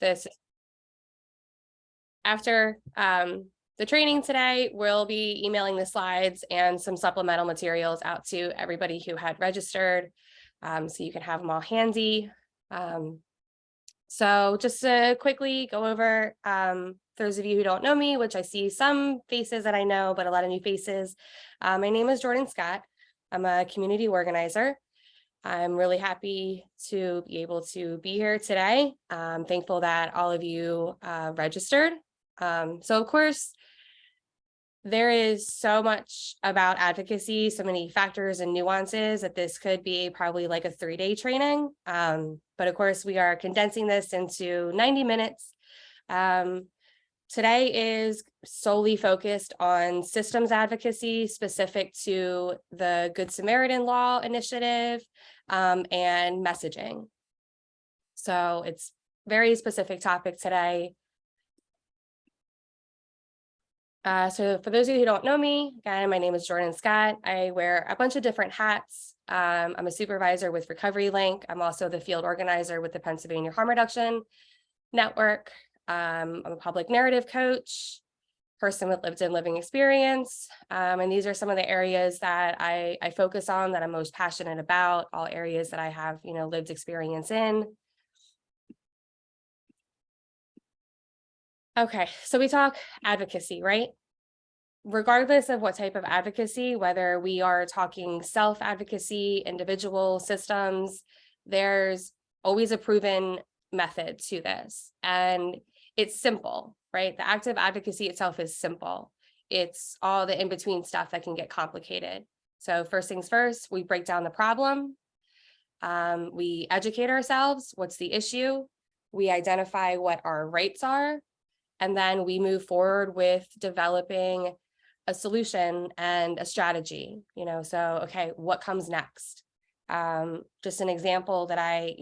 this. After the training today, we'll be emailing the slides and some supplemental materials out to everybody who had registered, so you can have them all handy. So just to quickly go over, those of you who don't know me, which I see some faces that I know, but a lot of new faces. My name is Jordan Scott. I'm a community organizer. I'm really happy to be able to be here today. I'm thankful that all of you registered. So of course, there is so much about advocacy, so many factors and nuances that this could be probably like a 3-day training. But of course, we are condensing this into 90 minutes. Today is solely focused on systems advocacy specific to the Good Samaritan Law initiative and messaging. So it's very specific topic today. So for those of you who don't know me, again, my name is Jordan Scott. I wear a bunch of different hats. I'm a supervisor with Recovery Link. I'm also the field organizer with the Pennsylvania Harm Reduction Network. I'm a public narrative coach, person with lived in living experience. And these are some of the areas that I focus on, that I'm most passionate about, all areas that I have, lived experience in. Okay, so we talk advocacy, right? Regardless of what type of advocacy, whether we are talking self-advocacy, individual systems, there's always a proven method to this. And it's simple, right? The act of advocacy itself is simple. It's all the in-between stuff that can get complicated. So first things first, we break down the problem. We educate ourselves. What's the issue? We identify what our rights are. And then we move forward with developing a solution and a strategy, so, okay, what comes next? Just an example that I,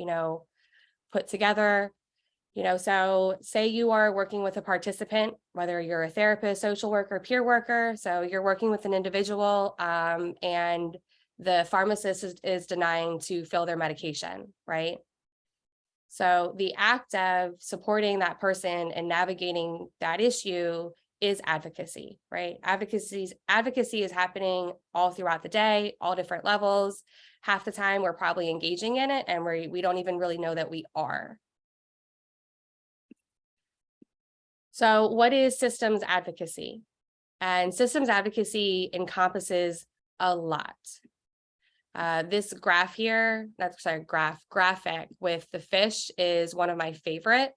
put together, so say you are working with a participant, whether you're a therapist, social worker, peer worker, so you're working with an individual and the pharmacist is denying to fill their medication, right? So the act of supporting that person and navigating that issue is advocacy, right? Advocacy is happening all throughout the day, all different levels. Half the time we're probably engaging in it and we don't even really know that we are. So what is systems advocacy? And systems advocacy encompasses a lot. This graph here, graphic with the fish is one of my favorite.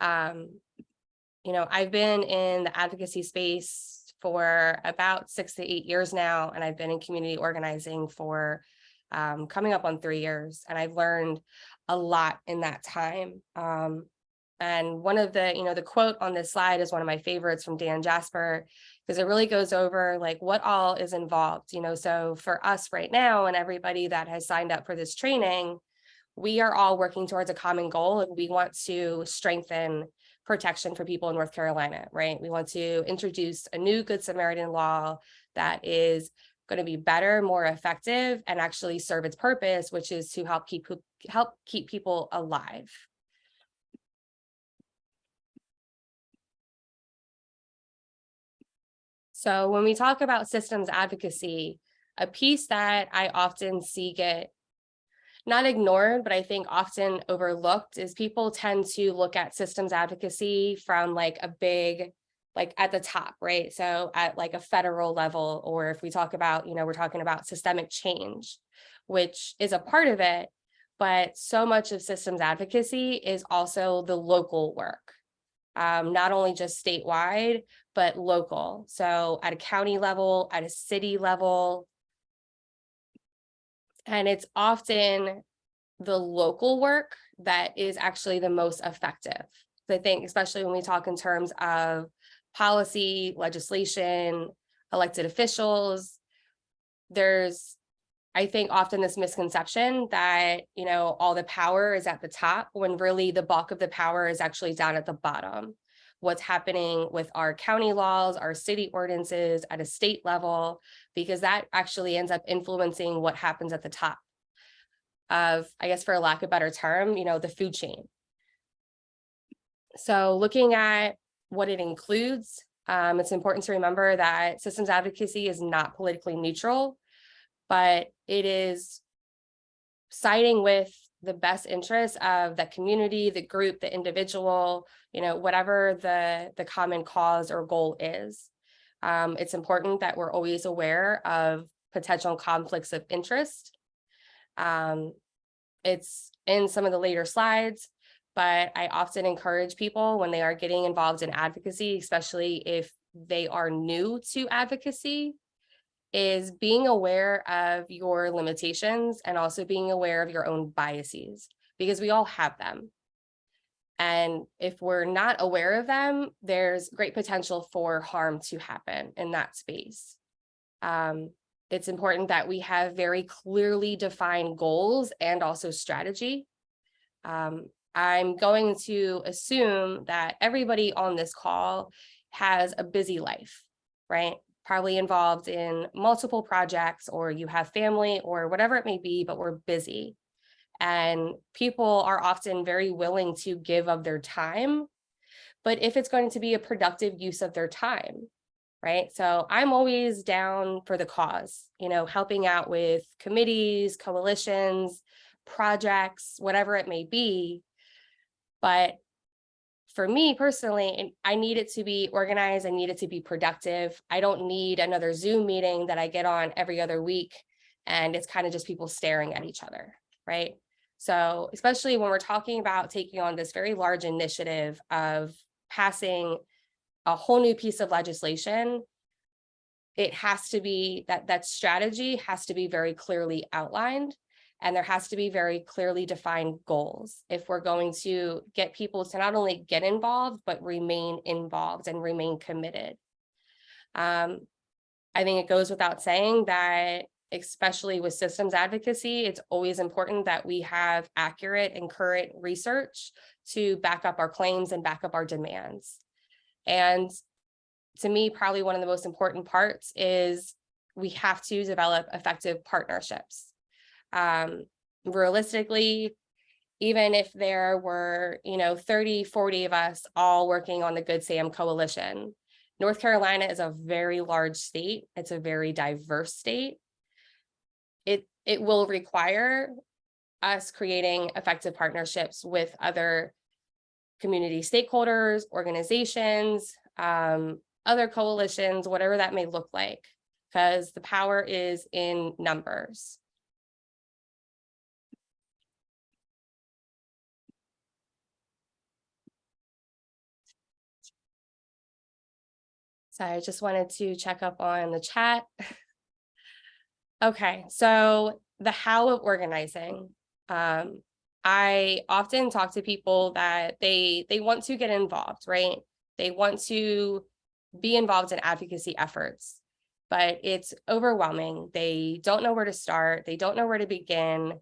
I've been in the advocacy space for about 6 to 8 years now, and I've been in community organizing for coming up on 3 years, and I've learned a lot in that time. And one of the, the quote on this slide is one of my favorites from Dan Jasper, because it really goes over like what all is involved, so for us right now and everybody that has signed up for this training, we are all working towards a common goal, and we want to strengthen protection for people in North Carolina, right? We want to introduce a new Good Samaritan law that is going to be better, more effective, and actually serve its purpose, which is to help keep people alive. So when we talk about systems advocacy, a piece that I often see get not ignored, but I think often overlooked is people tend to look at systems advocacy from like a big, like at the top, right? So at like a federal level, or if we talk about, we're talking about systemic change, which is a part of it, but so much of systems advocacy is also the local work. Not only just statewide, but local. So at a county level, at a city level. And it's often the local work that is actually the most effective. I think, especially when we talk in terms of policy, legislation, elected officials, there's, I think, often this misconception that, all the power is at the top, when really the bulk of the power is actually down at the bottom. What's happening with our county laws, our city ordinances at a state level, because that actually ends up influencing what happens at the top of, I guess, for a lack of a better term, the food chain. So looking at what it includes, it's important to remember that systems advocacy is not politically neutral, but it is siding with the best interests of the community, the group, the individual, whatever the common cause or goal is. It's important that we're always aware of potential conflicts of interest. It's in some of the later slides, but I often encourage people when they are getting involved in advocacy, especially if they are new to advocacy, is being aware of your limitations and also being aware of your own biases, because we all have them. And if we're not aware of them, there's great potential for harm to happen in that space. It's important that we have very clearly defined goals and also strategy. I'm going to assume that everybody on this call has a busy life, right? Probably involved in multiple projects, or you have family or whatever it may be, but we're busy. And people are often very willing to give of their time, but if it's going to be a productive use of their time, right? So I'm always down for the cause, helping out with committees, coalitions, projects, whatever it may be. But for me personally, I need it to be organized. I need it to be productive. I don't need another Zoom meeting that I get on every other week, and it's kind of just people staring at each other, right? So especially when we're talking about taking on this very large initiative of passing a whole new piece of legislation, it has to be that strategy has to be very clearly outlined, and there has to be very clearly defined goals if we're going to get people to not only get involved, but remain involved and remain committed. I think it goes without saying that, especially with systems advocacy, it's always important that we have accurate and current research to back up our claims and back up our demands. And to me, probably one of the most important parts is we have to develop effective partnerships. Realistically, even if there were, 30, 40 of us all working on the Good Sam Coalition, North Carolina is a very large state. It's a very diverse state. It will require us creating effective partnerships with other community stakeholders, organizations, other coalitions, whatever that may look like, because the power is in numbers. So I just wanted to check up on the chat. Okay, so the how of organizing. I often talk to people that they want to get involved, right? They want to be involved in advocacy efforts, but it's overwhelming. They don't know where to start. They don't know where to begin.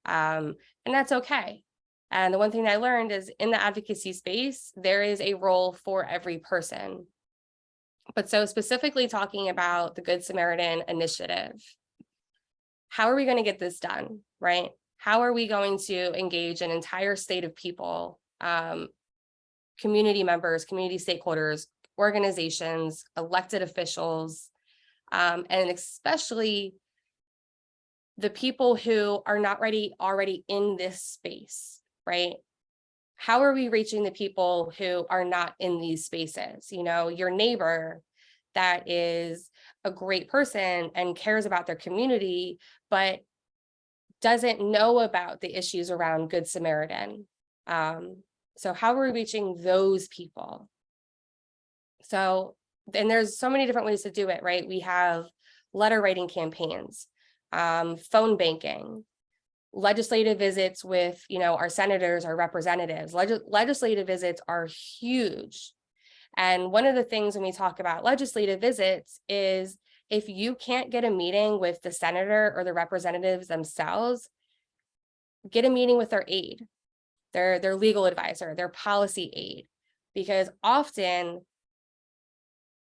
And that's okay. And the one thing I learned is in the advocacy space, there is a role for every person. But so specifically talking about the Good Samaritan initiative, how are we going to get this done, right? How are we going to engage an entire state of people, community members, community stakeholders, organizations, elected officials, and especially the people who are not already in this space, right? How are we reaching the people who are not in these spaces? Your neighbor that is a great person and cares about their community, but doesn't know about the issues around Good Samaritan. So how are we reaching those people? So, and there's so many different ways to do it, right? We have letter writing campaigns, phone banking, legislative visits with, our senators, our representatives. Legislative visits are huge. And one of the things when we talk about legislative visits is if you can't get a meeting with the senator or the representatives themselves, get a meeting with their aide, their legal advisor, their policy aide, because often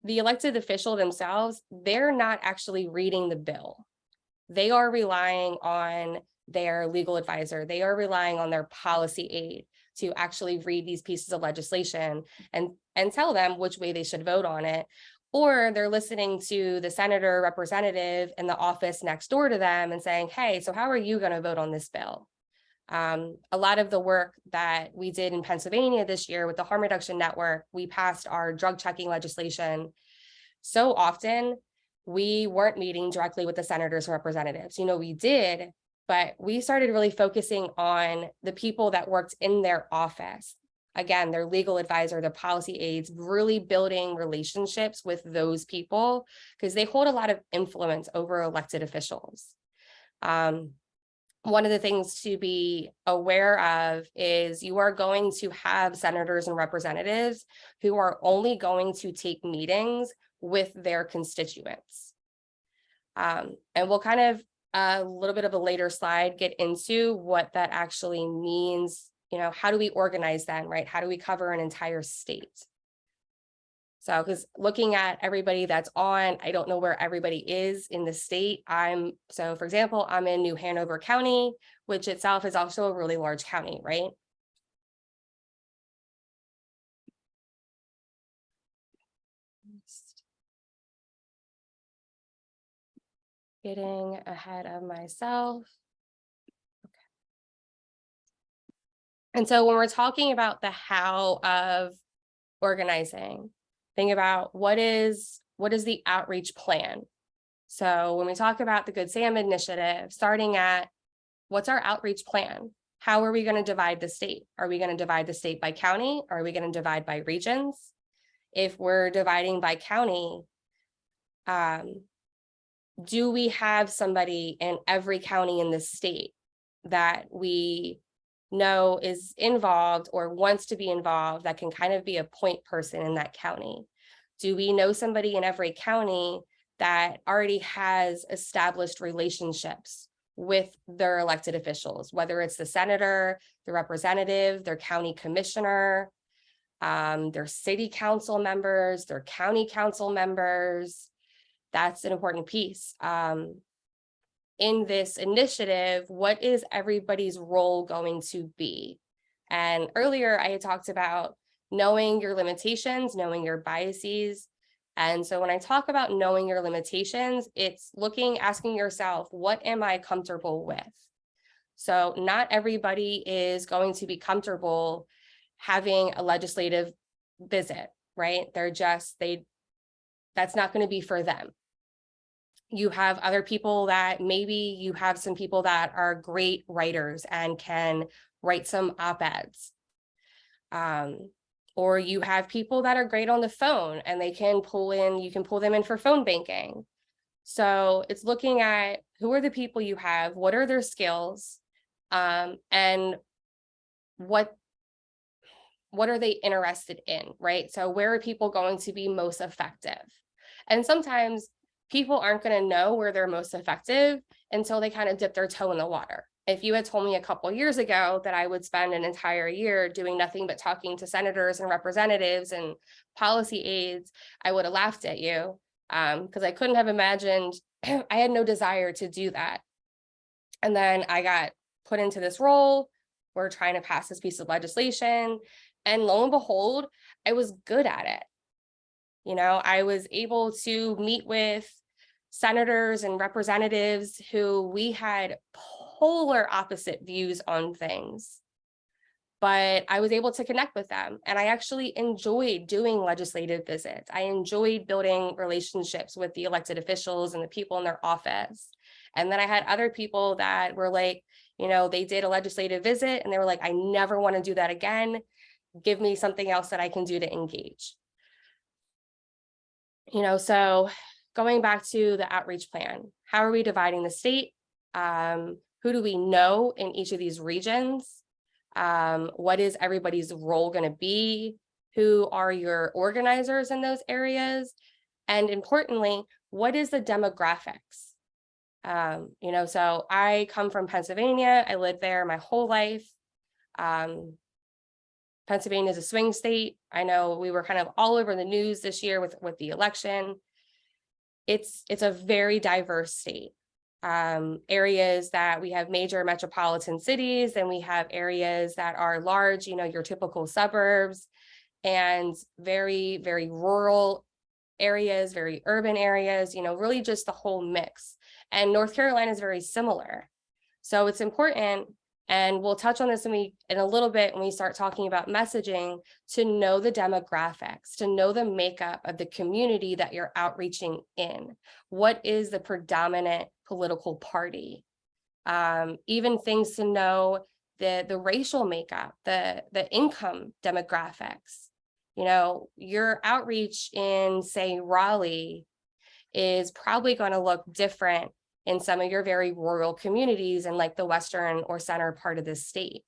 the elected official themselves, they're not actually reading the bill. They are relying on their legal advisor. They are relying on their policy aide to actually read these pieces of legislation and tell them which way they should vote on it. Or they're listening to the senator representative in the office next door to them and saying, hey, so how are you going to vote on this bill? A lot of the work that we did in Pennsylvania this year with the Harm Reduction Network, we passed our drug checking legislation. So often we weren't meeting directly with the senators and representatives. We did, but we started really focusing on the people that worked in their office. Again, their legal advisor, their policy aides, really building relationships with those people because they hold a lot of influence over elected officials. One of the things to be aware of is you are going to have senators and representatives who are only going to take meetings with their constituents. And we'll kind of a little bit of a later slide get into what that actually means. How do we organize then, right? How do we cover an entire state? So, because looking at everybody that's on, I don't know where everybody is in the state. So for example, I'm in New Hanover County, which itself is also a really large county, right? Just getting ahead of myself. Okay. And so when we're talking about the how of organizing, think about what is the outreach plan. So when we talk about the Good Sam initiative, starting at what's our outreach plan? How are we going to divide the state? Are we going to divide the state by county? Are we going to divide by regions? If we're dividing by county, do we have somebody in every county in the state that we know is involved or wants to be involved that can kind of be a point person in that county? Do we know somebody in every county that already has established relationships with their elected officials, whether it's the senator, the representative, their county commissioner, their city council members, their county council members? That's an important piece. In this initiative, what is everybody's role going to be? And earlier I had talked about knowing your limitations, knowing your biases. And so when I talk about knowing your limitations, it's asking yourself, what am I comfortable with? So not everybody is going to be comfortable having a legislative visit, right? That's not going to be for them. You have other people that maybe you have some people that are great writers and can write some op-eds. Or you have people that are great on the phone and you can pull them in for phone banking. So it's looking at who are the people you have, what are their skills, and what are they interested in, right? So where are people going to be most effective? And sometimes people aren't going to know where they're most effective until they kind of dip their toe in the water. If you had told me a couple years ago that I would spend an entire year doing nothing but talking to senators and representatives and policy aides, I would have laughed at you because I couldn't have imagined, I had no desire to do that. And then I got put into this role. We're trying to pass this piece of legislation. And lo and behold, I was good at it. I was able to meet with senators and representatives who we had polar opposite views on things, but I was able to connect with them. And I actually enjoyed doing legislative visits. I enjoyed building relationships with the elected officials and the people in their office. And then I had other people that were like, they did a legislative visit and they were like, I never want to do that again. Give me something else that I can do to engage. So going back to the outreach plan, how are we dividing the state? Who do we know in each of these regions? What is everybody's role going to be? Who are your organizers in those areas? And importantly, what is the demographics? So I come from Pennsylvania. I lived there my whole life. Pennsylvania is a swing state. I know we were kind of all over the news this year with the election. It's a very diverse state. areas that we have major metropolitan cities, and we have areas that are large, your typical suburbs, and very, very rural areas, very urban areas, really just the whole mix. And North Carolina is very similar. So it's important, and we'll touch on this in a little bit when we start talking about messaging, to know the demographics, to know the makeup of the community that you're outreaching in. What is the predominant political party? Even things to know the racial makeup, the income demographics. Your outreach in, say, Raleigh is probably going to look different in some of your very rural communities in like the western or center part of the state.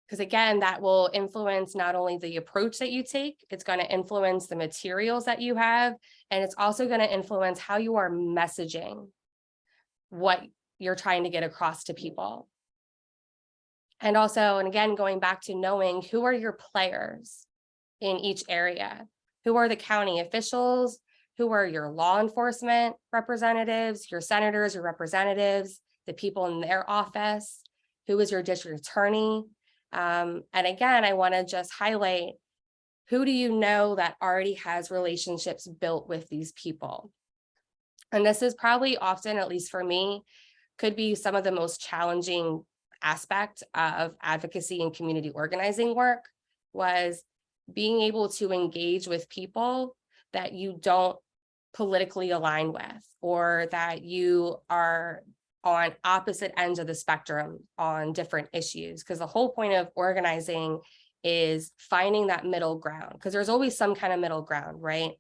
Because again, that will influence not only the approach that you take, it's going to influence the materials that you have, and it's also going to influence how you are messaging what you're trying to get across to people. And also, and again, going back to knowing who are your players in each area, who are the county officials, who are your law enforcement representatives, your senators, your representatives, the people in their office, who is your district attorney. And again, I want to just highlight, who do you know that already has relationships built with these people? And this is probably often, at least for me, could be some of the most challenging aspect of advocacy and community organizing work, was being able to engage with people that you don't politically align with, or that you are on opposite ends of the spectrum on different issues. Because the whole point of organizing is finding that middle ground, because there's always some kind of middle ground, right?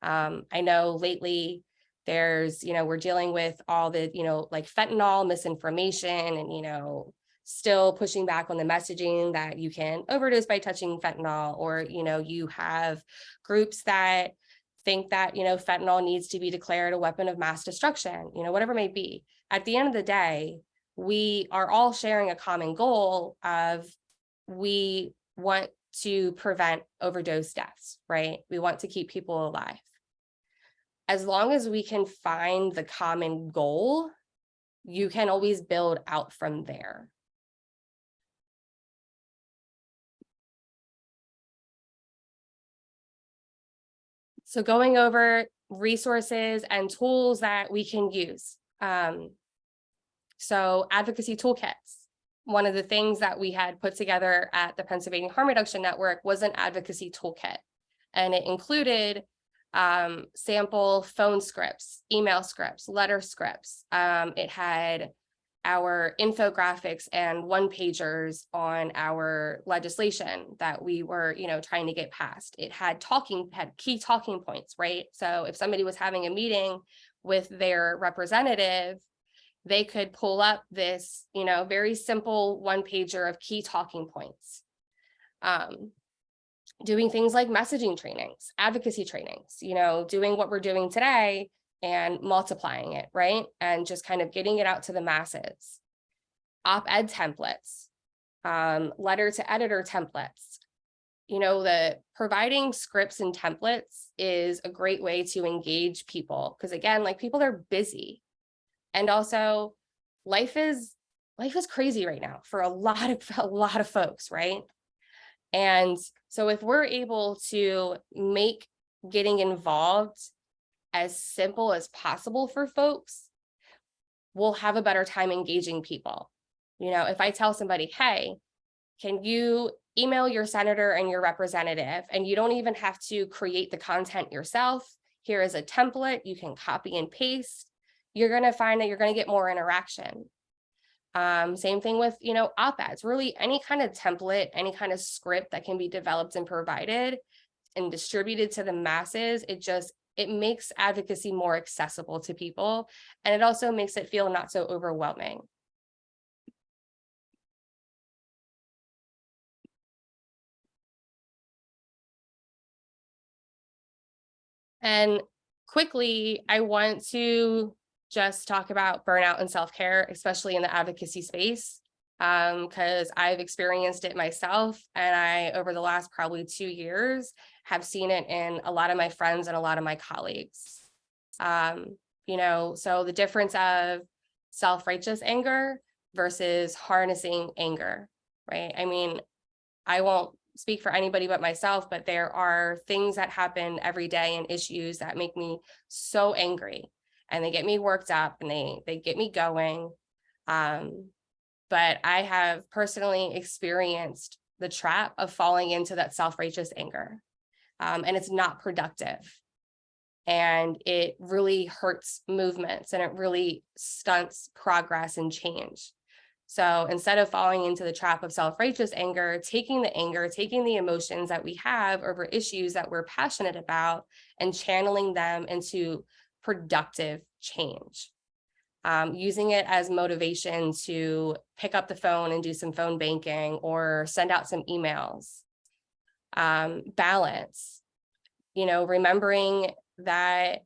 I know lately there's, we're dealing with all the, like fentanyl misinformation, and, still pushing back on the messaging that you can overdose by touching fentanyl, or, you have groups that think that, fentanyl needs to be declared a weapon of mass destruction, whatever it may be. At the end of the day, we are all sharing a common goal of, we want to prevent overdose deaths, right? We want to keep people alive. As long as we can find the common goal, you can always build out from there. So going over resources and tools that we can use. So advocacy toolkits. One of the things that we had put together at the Pennsylvania Harm Reduction Network was an advocacy toolkit. And it included sample phone scripts, email scripts, letter scripts. It had our infographics and one-pagers on our legislation that we were, trying to get passed. It had key talking points, right? So if somebody was having a meeting with their representative, they could pull up this, very simple one-pager of key talking points. Doing things like messaging trainings, advocacy trainings, doing what we're doing today and multiplying it, right? And just kind of getting it out to the masses. Op-ed templates, letter to editor templates. The providing scripts and templates is a great way to engage people, because again, like, people are busy. And also life is crazy right now for a lot of folks, right? And so if we're able to make getting involved as simple as possible for folks, we'll have a better time engaging people. If I tell somebody, hey, can you email your senator and your representative, and you don't even have to create the content yourself, here is a template, you can copy and paste, you're going to find that you're going to get more interaction. Same thing with, op-eds, really any kind of template, any kind of script that can be developed and provided and distributed to the masses. It makes advocacy more accessible to people, and it also makes it feel not so overwhelming. And quickly, I want to just talk about burnout and self-care, especially in the advocacy space, because I've experienced it myself, and I, over the last probably 2 years, have seen it in a lot of my friends and a lot of my colleagues. So the difference of self-righteous anger versus harnessing anger, right? I mean, I won't speak for anybody but myself, but there are things that happen every day and issues that make me so angry, and they get me worked up, and they get me going. But I have personally experienced the trap of falling into that self-righteous anger, and it's not productive. And it really hurts movements, and it really stunts progress and change. So instead of falling into the trap of self-righteous anger, taking the emotions that we have over issues that we're passionate about and channeling them into productive change. Using it as motivation to pick up the phone and do some phone banking or send out some emails. Balance, remembering that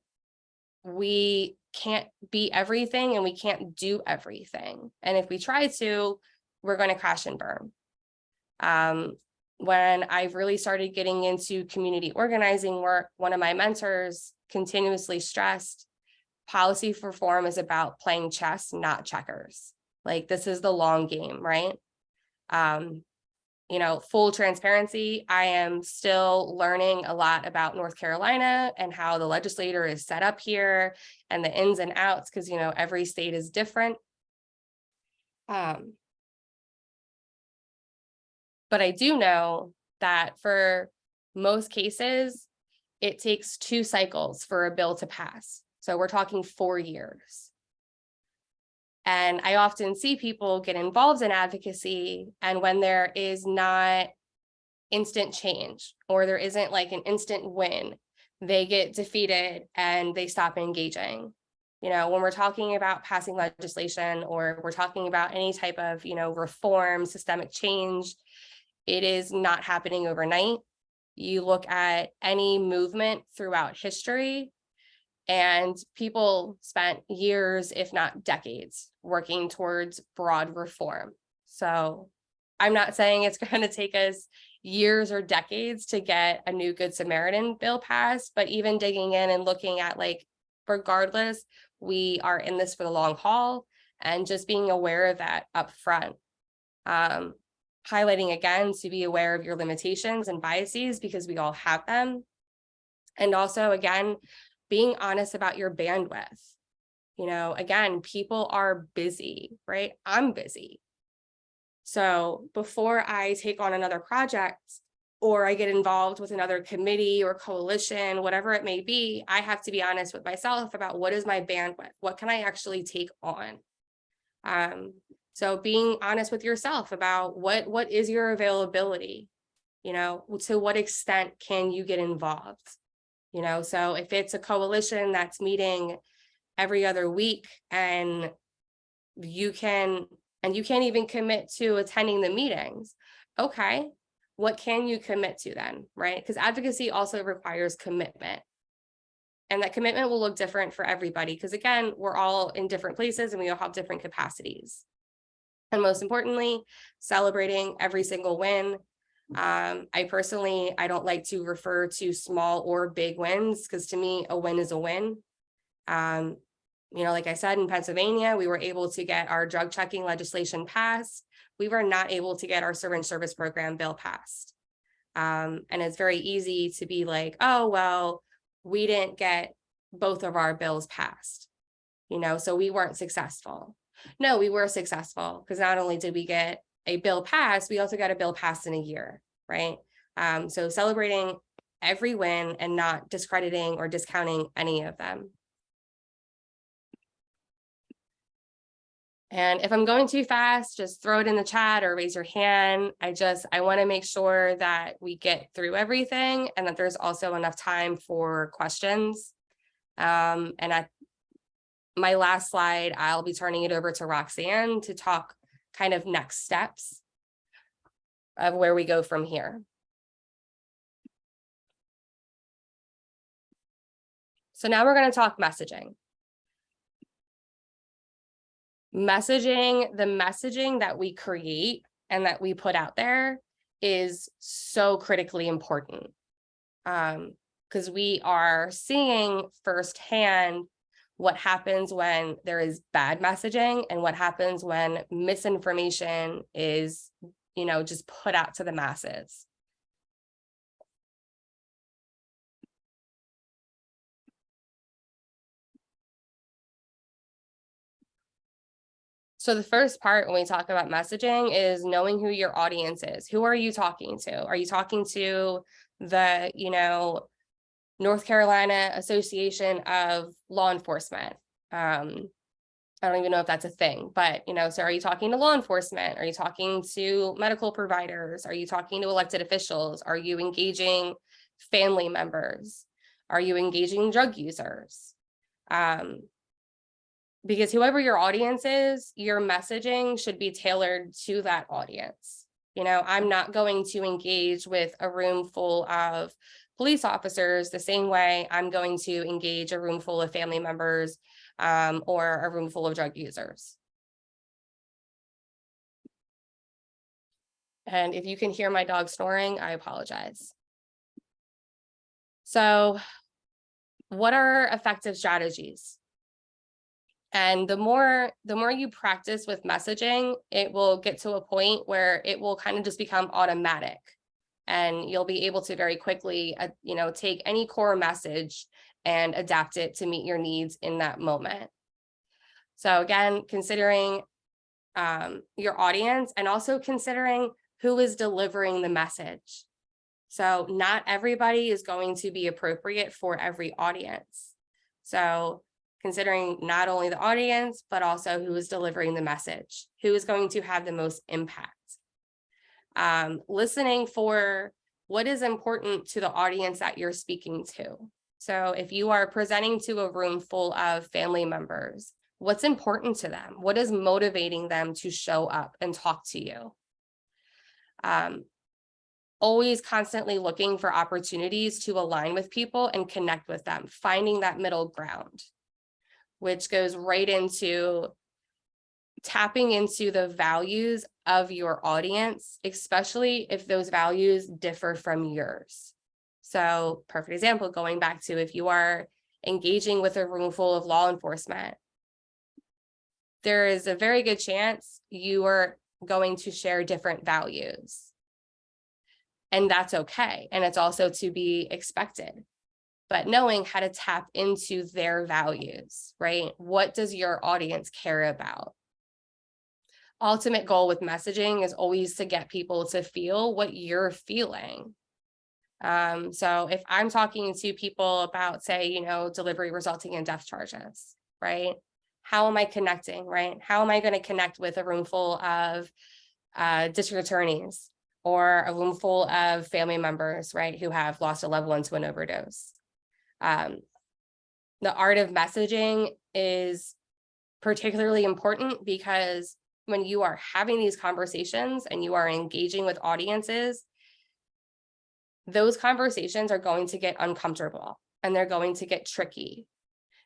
we can't be everything and we can't do everything. And if we try to, we're going to crash and burn. When I've really started getting into community organizing work, one of my mentors continuously stressed, policy reform is about playing chess, not checkers. Like, this is the long game, right? Full transparency, I am still learning a lot about North Carolina and how the legislature is set up here and the ins and outs, because, every state is different. But I do know that for most cases, it takes 2 cycles for a bill to pass. So we're talking 4 years. And I often see people get involved in advocacy, and when there is not instant change, or there isn't like an instant win, they get defeated and they stop engaging. When we're talking about passing legislation, or we're talking about any type of, reform, systemic change, it is not happening overnight. You look at any movement throughout history, and people spent years, if not decades, working towards broad reform. So I'm not saying it's going to take us years or decades to get a new Good Samaritan bill passed, but even digging in and looking at, like, regardless, we are in this for the long haul, and just being aware of that up front. Highlighting again to be aware of your limitations and biases, because we all have them. And also, again, being honest about your bandwidth. Again, people are busy, right? I'm busy. So before I take on another project, or I get involved with another committee or coalition, whatever it may be, I have to be honest with myself about what is my bandwidth? What can I actually take on? So being honest with yourself about what is your availability? To what extent can you get involved? So if it's a coalition that's meeting every other week, and you can't even commit to attending the meetings, okay, what can you commit to then, right? Because advocacy also requires commitment. And that commitment will look different for everybody, because, again, we're all in different places and we all have different capacities. And most importantly, celebrating every single win. I don't like to refer to small or big wins, because to me, a win is a win. Like I said, in Pennsylvania, we were able to get our drug checking legislation passed. We were not able to get our syringe service program bill passed. And it's very easy to be like, oh, well, we didn't get both of our bills passed, so we weren't successful. No, we were successful, because not only did we get a bill passed, we also got a bill passed in a year, right? So celebrating every win and not discrediting or discounting any of them. And if I'm going too fast, just throw it in the chat or raise your hand. I want to make sure that we get through everything, and that there's also enough time for questions. And at my last slide, I'll be turning it over to Roxanne to talk kind of next steps of where we go from here. So now we're going to talk messaging. The messaging that we create and that we put out there is so critically important, because we are seeing firsthand what happens when there is bad messaging, and what happens when misinformation is, just put out to the masses. So the first part when we talk about messaging is knowing who your audience is. Who are you talking to? Are you talking to the, North Carolina Association of Law Enforcement? I don't even know if that's a thing, but, so are you talking to law enforcement? Are you talking to medical providers? Are you talking to elected officials? Are you engaging family members? Are you engaging drug users? Because whoever your audience is, your messaging should be tailored to that audience. I'm not going to engage with a room full of police officers the same way I'm going to engage a room full of family members or a room full of drug users. And if you can hear my dog snoring, I apologize. So, what are effective strategies? And the more you practice with messaging, it will get to a point where it will kind of just become automatic. And you'll be able to very quickly, take any core message and adapt it to meet your needs in that moment. So again, considering your audience, and also considering who is delivering the message. So not everybody is going to be appropriate for every audience. So considering not only the audience, but also who is delivering the message, who is going to have the most impact. Listening for what is important to the audience that you're speaking to. So if you are presenting to a room full of family members, what's important to them? What is motivating them to show up and talk to you? Always constantly looking for opportunities to align with people and connect with them, finding that middle ground, which goes right into tapping into the values of your audience, especially if those values differ from yours. So, perfect example, going back to if you are engaging with a room full of law enforcement, there is a very good chance you are going to share different values. And that's okay. And it's also to be expected. But knowing how to tap into their values, right? What does your audience care about? Ultimate goal with messaging is always to get people to feel what you're feeling. So if I'm talking to people about, say, delivery resulting in death charges, right? How am I connecting, right? How am I going to connect with a room full of district attorneys or a room full of family members, right, who have lost a loved one to an overdose? The art of messaging is particularly important because when you are having these conversations and you are engaging with audiences, those conversations are going to get uncomfortable and they're going to get tricky.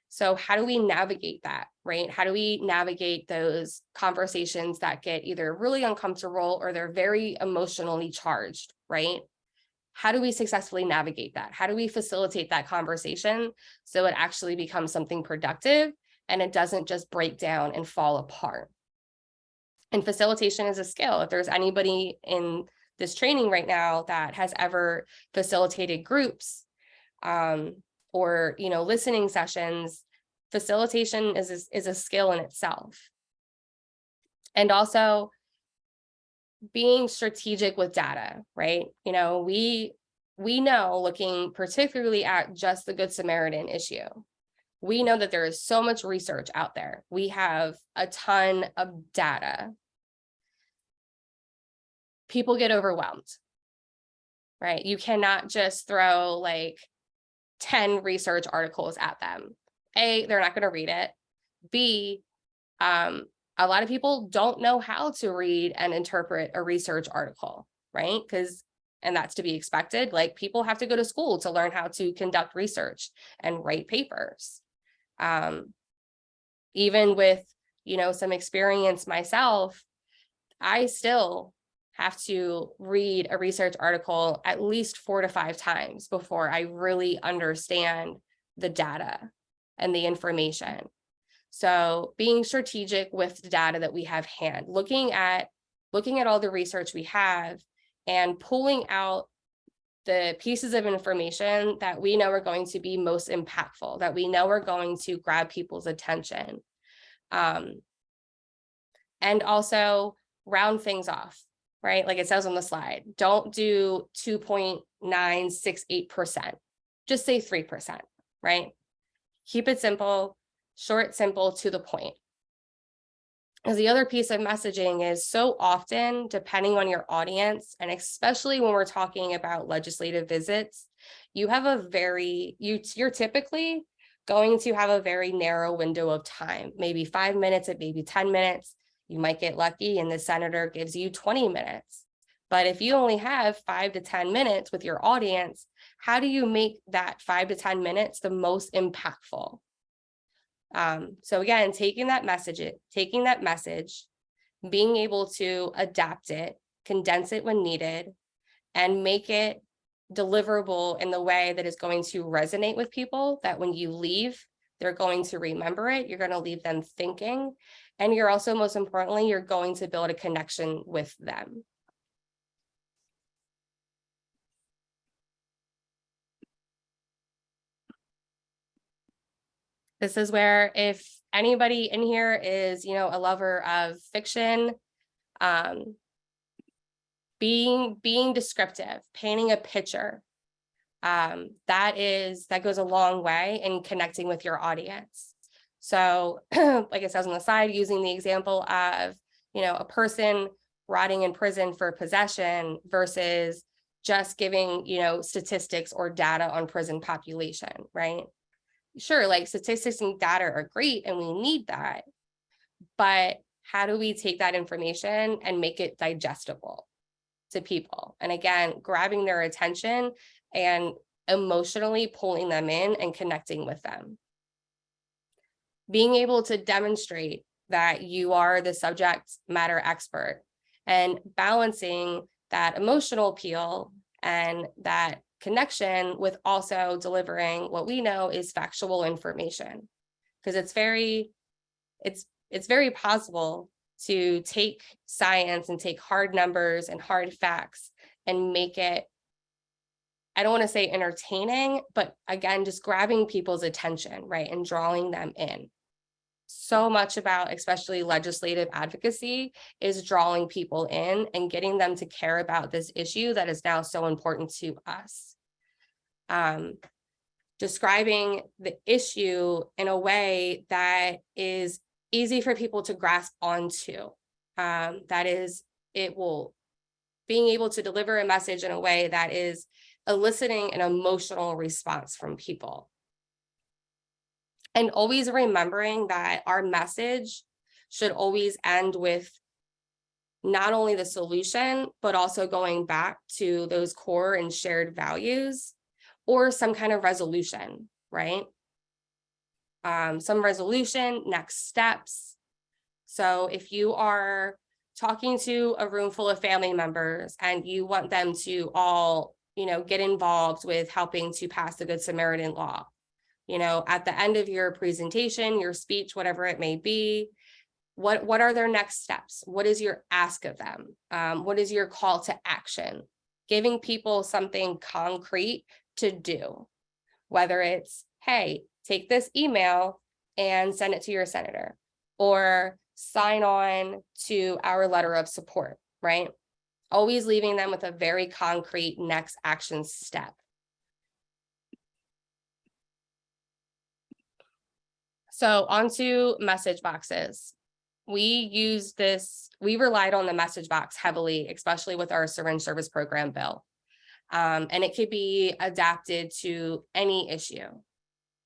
So how do we navigate that, right? How do we navigate those conversations that get either really uncomfortable or they're very emotionally charged, right? How do we successfully navigate that? How do we facilitate that conversation so it actually becomes something productive and it doesn't just break down and fall apart? And facilitation is a skill. If there's anybody in this training right now that has ever facilitated groups or listening sessions, facilitation is a skill in itself. And also being strategic with data, right? We know, looking particularly at just the Good Samaritan issue, we know that there is so much research out there. We have a ton of data. People get overwhelmed, right? You cannot just throw 10 research articles at them. A, they're not going to read it. B, a lot of people don't know how to read and interpret a research article, right? And that's to be expected. People have to go to school to learn how to conduct research and write papers. Even with, some experience myself, I still have to read a research article at least 4 to 5 times before I really understand the data. and the information. So being strategic with the data that we have hand, looking at all the research we have and pulling out the pieces of information that we know are going to be most impactful, that we know are going to grab people's attention. And also round things off, right? Like it says on the slide, don't do 2.968%, just say 3%, right? Keep it simple, short, simple, to the point. Because the other piece of messaging is so often, depending on your audience, and especially when we're talking about legislative visits, you have you're typically going to have a very narrow window of time, maybe 5 minutes, it may be 10 minutes. You might get lucky and the senator gives you 20 minutes. But if you only have 5 to 10 minutes with your audience, how do you make that 5 to 10 minutes the most impactful? So again, taking that message, being able to adapt it, condense it when needed, and make it deliverable in the way that is going to resonate with people, that when you leave, they're going to remember it, you're going to leave them thinking, and you're also, most importantly, you're going to build a connection with them. This is where, if anybody in here is, a lover of fiction, being descriptive, painting a picture, that goes a long way in connecting with your audience. So like it says on the side, using the example of, a person rotting in prison for possession versus just giving, statistics or data on prison population, right? Sure, like statistics and data are great and we need that, but how do we take that information and make it digestible to people? And again, grabbing their attention and emotionally pulling them in and connecting with them. Being able to demonstrate that you are the subject matter expert and balancing that emotional appeal and that connection with also delivering what we know is factual information, because it's very possible to take science and take hard numbers and hard facts and make it, I don't want to say entertaining, but again, just grabbing people's attention, right, and drawing them in. So much about, especially legislative advocacy, is drawing people in and getting them to care about this issue that is now so important to us. Describing the issue in a way that is easy for people to grasp onto. Being able to deliver a message in a way that is eliciting an emotional response from people. And always remembering that our message should always end with not only the solution, but also going back to those core and shared values or some kind of resolution, right? Some resolution, next steps. So if you are talking to a room full of family members and you want them to all, get involved with helping to pass the Good Samaritan law, at the end of your presentation, your speech, whatever it may be, what are their next steps? What is your ask of them? What is your call to action? Giving people something concrete to do, whether it's, hey, take this email and send it to your senator, or sign on to our letter of support, right? Always leaving them with a very concrete next action step. So onto message boxes. We relied on the message box heavily, especially with our syringe service program bill. And it could be adapted to any issue.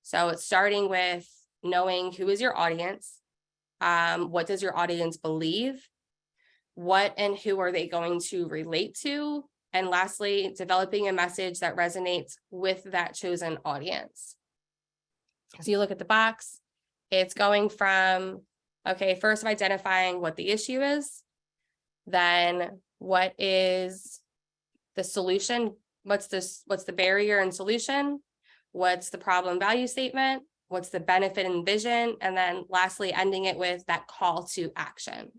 So it's starting with knowing who is your audience, what does your audience believe, what and who are they going to relate to, and lastly, developing a message that resonates with that chosen audience. So you look at the box, it's going from, okay, first identifying what the issue is, then what is the solution, what's the barrier and solution, what's the problem value statement, what's the benefit and vision, and then lastly, ending it with that call to action.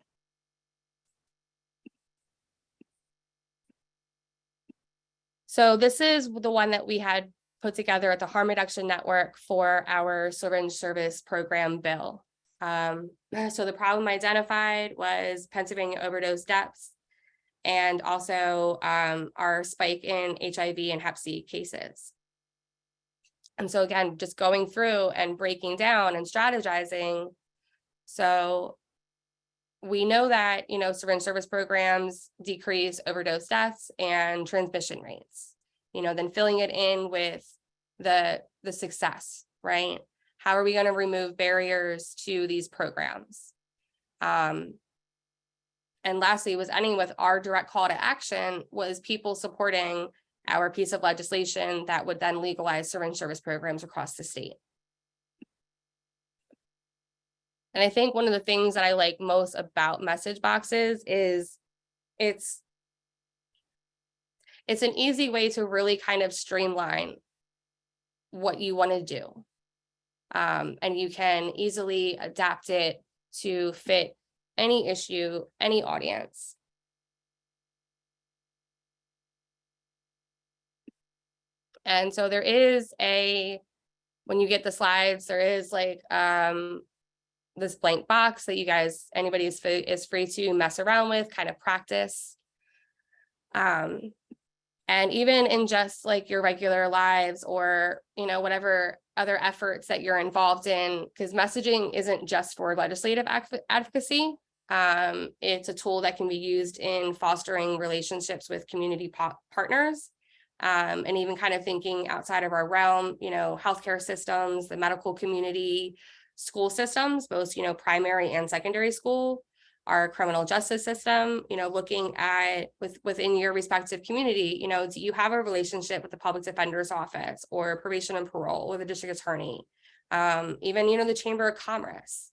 So this is the one that we had put together at the Harm Reduction Network for our syringe service program bill. So the problem identified was Pennsylvania overdose deaths, and also our spike in HIV and Hep C cases. And so again, just going through and breaking down and strategizing. So we know that, syringe service programs decrease overdose deaths and transmission rates, then filling it in with the success, right? How are we going to remove barriers to these programs? And lastly, was ending with our direct call to action was people supporting our piece of legislation that would then legalize syringe service programs across the state. And I think one of the things that I like most about message boxes is it's an easy way to really kind of streamline what you want to do. And you can easily adapt it to fit any issue, any audience. And so there is when you get the slides, there is like this blank box that you guys, anybody is free to mess around with, kind of practice. And even in just like your regular lives or, whatever other efforts that you're involved in, because messaging isn't just for legislative advocacy. It's a tool that can be used in fostering relationships with community partners, and even kind of thinking outside of our realm, healthcare systems, the medical community, school systems, both, primary and secondary school, our criminal justice system, looking at within your respective community, do you have a relationship with the public defender's office or probation and parole or the district attorney, even, the Chamber of Commerce.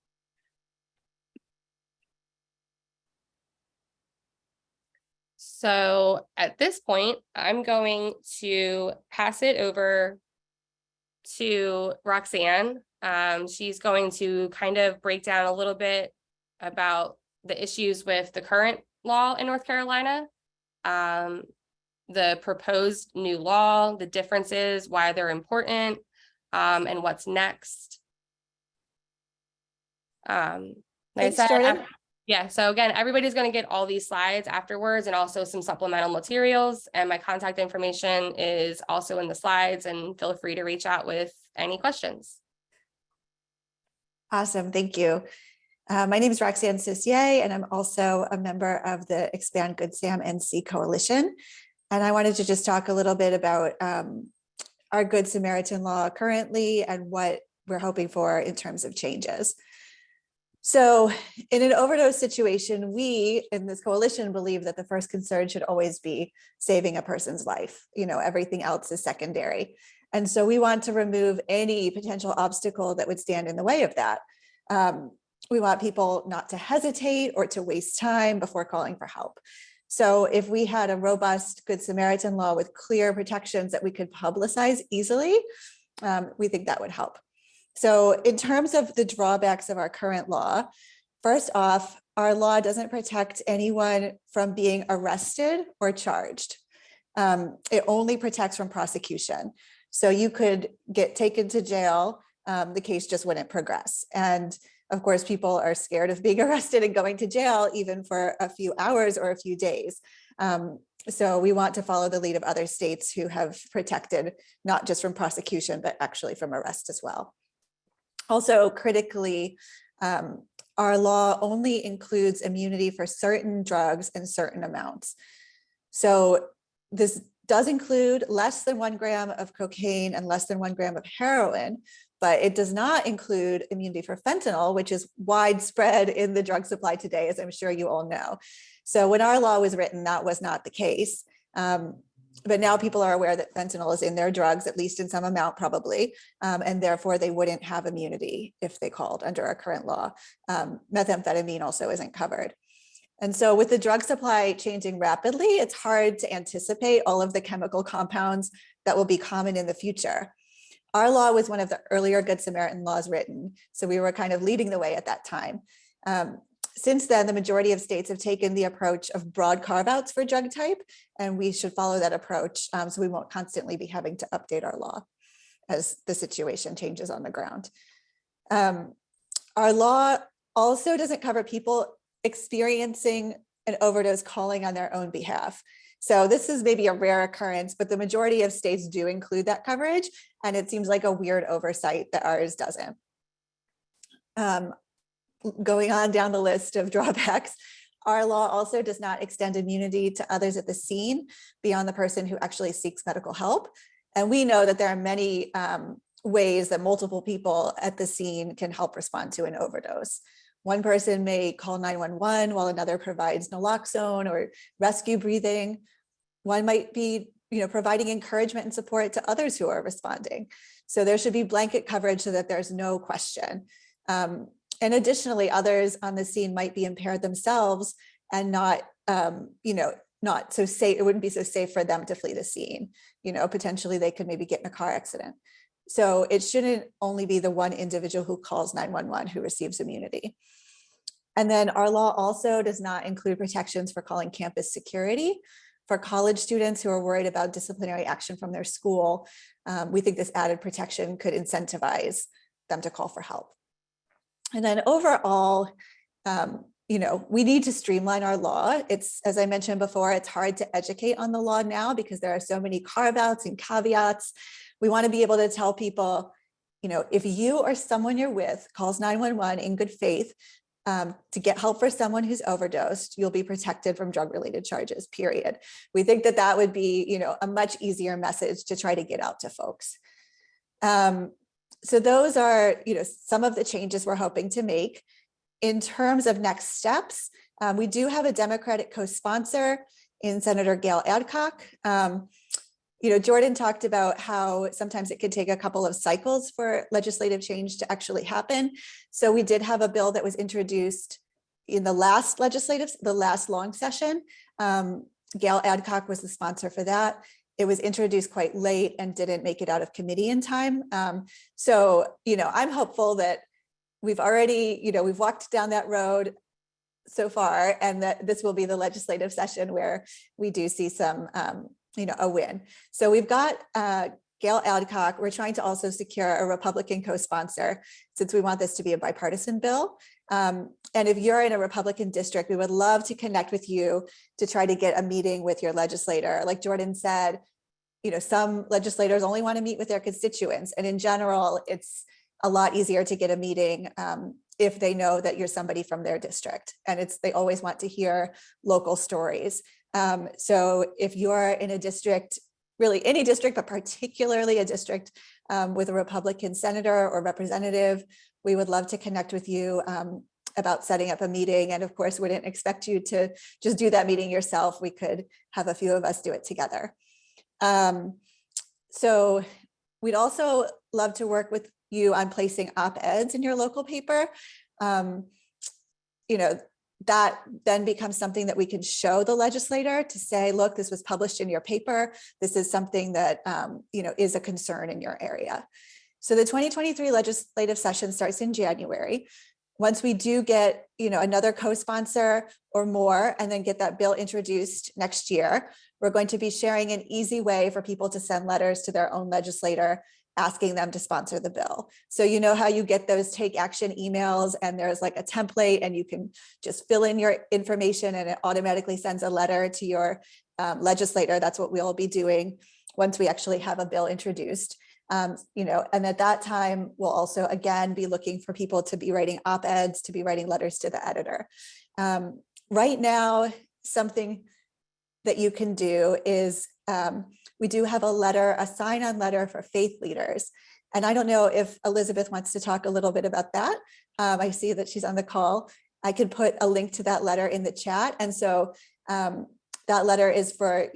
So at this point, I'm going to pass it over to Roxanne. She's going to kind of break down a little bit about the issues with the current law in North Carolina, the proposed new law, the differences, why they're important, and what's next. Like I said, yeah, so again, everybody's going to get all these slides afterwards and also some supplemental materials, and my contact information is also in the slides, and feel free to reach out with any questions. Awesome, thank you. My name is Roxanne Sissier, and I'm also a member of the Expand Good Sam NC Coalition. And I wanted to just talk a little bit about our Good Samaritan law currently and what we're hoping for in terms of changes. So in an overdose situation, we in this coalition believe that the first concern should always be saving a person's life. Everything else is secondary. And so we want to remove any potential obstacle that would stand in the way of that. We want people not to hesitate or to waste time before calling for help. So if we had a robust Good Samaritan law with clear protections that we could publicize easily, we think that would help. So in terms of the drawbacks of our current law, first off, our law doesn't protect anyone from being arrested or charged. It only protects from prosecution. So you could get taken to jail, the case just wouldn't progress. And of course, people are scared of being arrested and going to jail, even for a few hours or a few days. So we want to follow the lead of other states who have protected not just from prosecution, but actually from arrest as well. Also, critically, our law only includes immunity for certain drugs and certain amounts. So this does include less than 1 gram of cocaine and less than 1 gram of heroin, but it does not include immunity for fentanyl, which is widespread in the drug supply today, as I'm sure you all know. So when our law was written, that was not the case. But now people are aware that fentanyl is in their drugs, at least in some amount probably, and therefore they wouldn't have immunity if they called under our current law. Methamphetamine also isn't covered. And so with the drug supply changing rapidly, it's hard to anticipate all of the chemical compounds that will be common in the future. Our law was one of the earlier Good Samaritan laws written, so we were kind of leading the way at that time. Since then, the majority of states have taken the approach of broad carve-outs for drug type, and we should follow that approach, so we won't constantly be having to update our law as the situation changes on the ground. Our law also doesn't cover people experiencing an overdose calling on their own behalf. So this is maybe a rare occurrence, but the majority of states do include that coverage, and it seems like a weird oversight that ours doesn't. Going on down the list of drawbacks, our law also does not extend immunity to others at the scene beyond the person who actually seeks medical help. And we know that there are many ways that multiple people at the scene can help respond to an overdose. One person may call 911 while another provides naloxone or rescue breathing. One might be, providing encouragement and support to others who are responding. So there should be blanket coverage so that there's no question. And additionally, others on the scene might be impaired themselves and not, not so safe. It wouldn't be so safe for them to flee the scene. Potentially they could maybe get in a car accident. So it shouldn't only be the one individual who calls 911 who receives immunity. And then our law also does not include protections for calling campus security. For college students who are worried about disciplinary action from their school, we think this added protection could incentivize them to call for help. And then overall, we need to streamline our law. It's, as I mentioned before, it's hard to educate on the law now because there are so many carve-outs and caveats. We want to be able to tell people, if you or someone you're with calls 911 in good faith to get help for someone who's overdosed, you'll be protected from drug-related charges, period. We think that that would be, a much easier message to try to get out to folks. So those are, some of the changes we're hoping to make. In terms of next steps, we do have a Democratic co-sponsor in Senator Gail Adcock. Jordan talked about how sometimes it could take a couple of cycles for legislative change to actually happen. So we did have a bill that was introduced in the last long session. Gail Adcock was the sponsor for that. It was introduced quite late and didn't make it out of committee in time. So, I'm hopeful that we've already, we've walked down that road so far, and that this will be the legislative session where we do see some, a win. So we've got Gail Adcock. We're trying to also secure a Republican co-sponsor since we want this to be a bipartisan bill. And if you're in a Republican district, we would love to connect with you to try to get a meeting with your legislator. Like Jordan said, some legislators only want to meet with their constituents. And in general, it's a lot easier to get a meeting if they know that you're somebody from their district. And they always want to hear local stories. So if you're in a district, really any district, but particularly a district with a Republican senator or representative, we would love to connect with you about setting up a meeting. And of course, we didn't expect you to just do that meeting yourself. We could have a few of us do it together. So we'd also love to work with you on placing op-eds in your local paper. That then becomes something that we can show the legislator to say, look, this was published in your paper. This is something that, is a concern in your area. So the 2023 legislative session starts in January. Once we do get, another co-sponsor or more, and then get that bill introduced next year, we're going to be sharing an easy way for people to send letters to their own legislator asking them to sponsor the bill. So you know how you get those take action emails and there's like a template and you can just fill in your information and it automatically sends a letter to your legislator. That's what we'll be doing once we actually have a bill introduced. And at that time, we'll also, again, be looking for people to be writing op-eds, to be writing letters to the editor. Right now, something that you can do is we do have a sign-on letter for faith leaders. And I don't know if Elizabeth wants to talk a little bit about that. I see that she's on the call. I could put a link to that letter in the chat. And so that letter is for,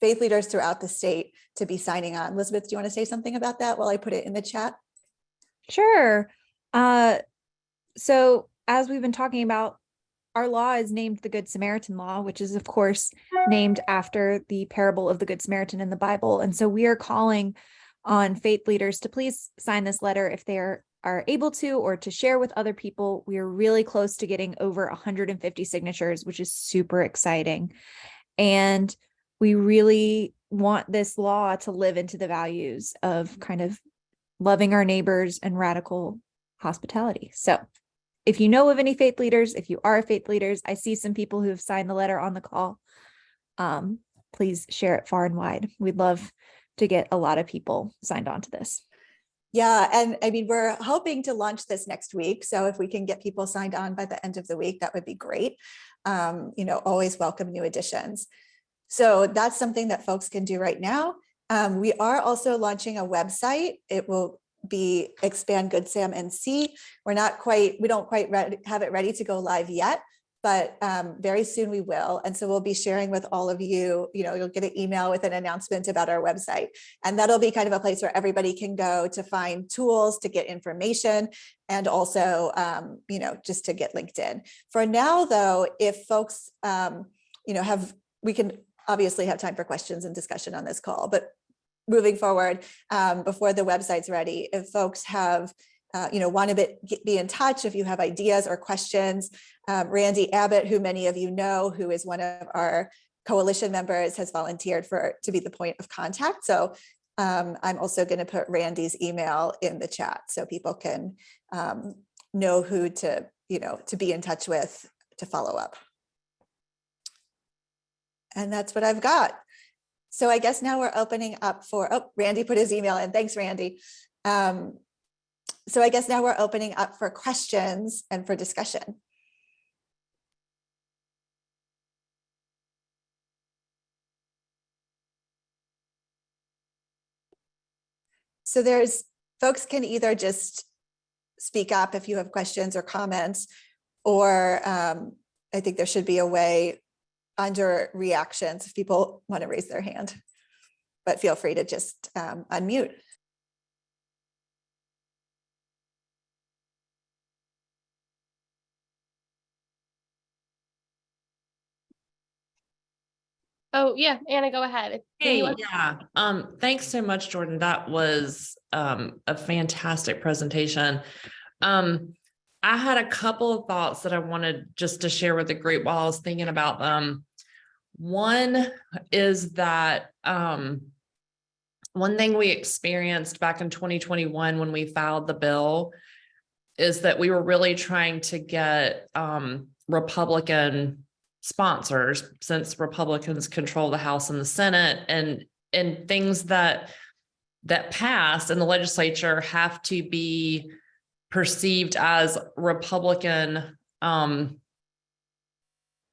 faith leaders throughout the state to be signing on. Elizabeth, do you want to say something about that while I put it in the chat? Sure. So as we've been talking about, our law is named the Good Samaritan Law, which is, of course, named after the parable of the Good Samaritan in the Bible. And so we are calling on faith leaders to please sign this letter if they are able to, or to share with other people. We are really close to getting over 150 signatures, which is super exciting. And we really want this law to live into the values of kind of loving our neighbors and radical hospitality. So if you know of any faith leaders, if you are faith leaders, I see some people who have signed the letter on the call. Please share it far and wide. We'd love to get a lot of people signed on to this. Yeah, and I mean, we're hoping to launch this next week. So if we can get people signed on by the end of the week, that would be great. Always welcome new additions. So that's something that folks can do right now. We are also launching a website. It will be Expand Good Sam NC. We don't quite have it ready to go live yet, but very soon we will. And so we'll be sharing with all of you, you'll get an email with an announcement about our website. And that'll be kind of a place where everybody can go to find tools, to get information, and also, just to get linked in. For now, though, if folks, we can obviously have time for questions and discussion on this call, but moving forward, before the website's ready, if folks have want to be in touch, if you have ideas or questions, Randy Abbott, who many of you know, who is one of our coalition members, has volunteered to be the point of contact. So I'm also going to put Randy's email in the chat so people can know who to be in touch with to follow up. And that's what I've got. So I guess now we're opening up for, Randy put his email in. Thanks, Randy. So I guess now we're opening up for questions and for discussion. So folks can either just speak up if you have questions or comments, or I think there should be a way under reactions if people want to raise their hand, but feel free to just unmute. Oh yeah, Anna, go ahead. Hey, yeah. Thanks so much, Jordan. That was a fantastic presentation. I had a couple of thoughts that I wanted just to share with the group while I was thinking about them. One is that one thing we experienced back in 2021 when we filed the bill is that we were really trying to get Republican sponsors, since Republicans control the House and the Senate, and things that pass in the legislature have to be perceived as Republican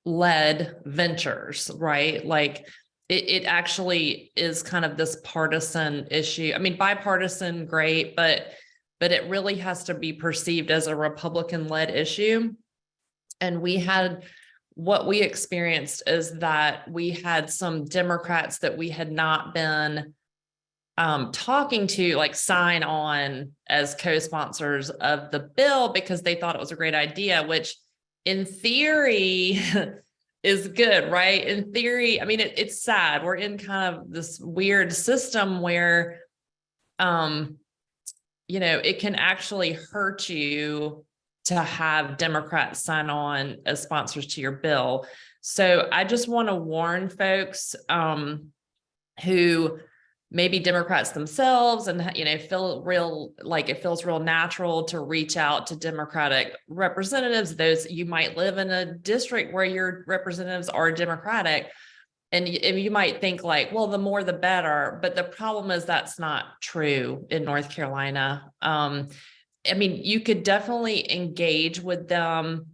led ventures, right? Like it actually is kind of this partisan issue. I mean, bipartisan, great, but it really has to be perceived as a Republican led issue. And what we experienced is that we had some Democrats that we had not been talking to, like, sign on as co-sponsors of the bill because they thought it was a great idea, which in theory is good, right? In theory, I mean, it's sad. We're in kind of this weird system where, it can actually hurt you to have Democrats sign on as sponsors to your bill. So I just want to warn folks who may be Democrats themselves and, feel it feels real natural to reach out to Democratic representatives. Those, you might live in a district where your representatives are Democratic, and you might think like, well, the more the better. But the problem is that's not true in North Carolina. I mean, you could definitely engage with them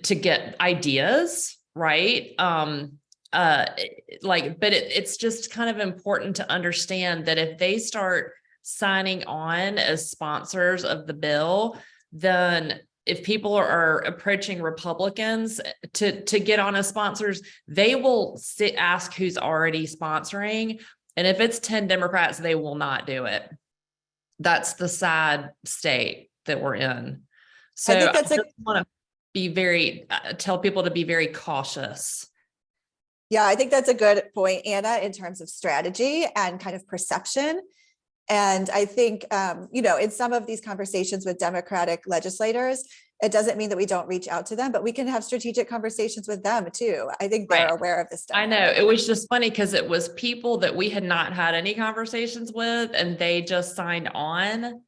to get ideas, right? But it's just kind of important to understand that if they start signing on as sponsors of the bill, then if people are approaching Republicans to get on as sponsors, they will ask who's already sponsoring. And if it's 10 Democrats, they will not do it. That's the sad state that we're in. So I just want to be tell people to be very cautious. Yeah, I think that's a good point, Anna, in terms of strategy and kind of perception. And I think, in some of these conversations with Democratic legislators, it doesn't mean that we don't reach out to them, but we can have strategic conversations with them too. I think they're Right. aware of this I know dynamic. it was just funny because it was people that we had not had any conversations with, and they just signed on.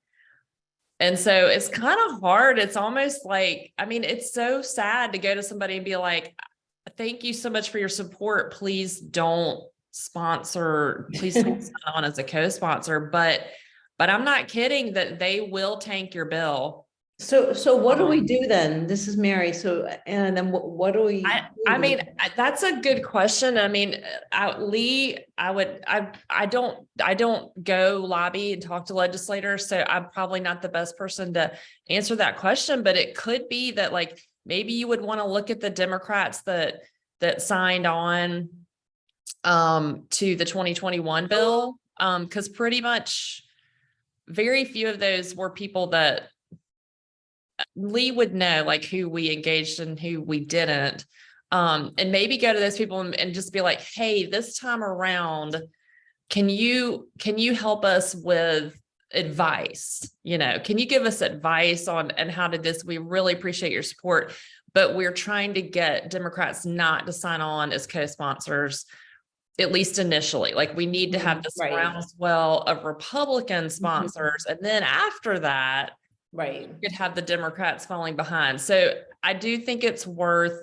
And so it's kind of hard. It's almost like, I mean, it's so sad to go to somebody and be like, thank you so much for your support. Please don't please don't sign on as a co-sponsor. But I'm not kidding that they will tank your bill. So what do we do then? This is Mary. So, and then what do we? I mean, that's a good question. I mean, Lee, I don't go lobby and talk to legislators, so I'm probably not the best person to answer that question, but it could be that like, maybe you would want to look at the Democrats that signed on to the 2021 bill, because pretty much very few of those were people that Lee would know, like who we engaged and who we didn't. And maybe go to those people and just be like, hey, this time around, can you help us with advice? Can you give us advice on, and how did this, we really appreciate your support, but we're trying to get Democrats not to sign on as co-sponsors, at least initially. Like, we need to have this Right. groundswell of Republican sponsors. And then after that, Right. could have the Democrats falling behind. So I do think it's worth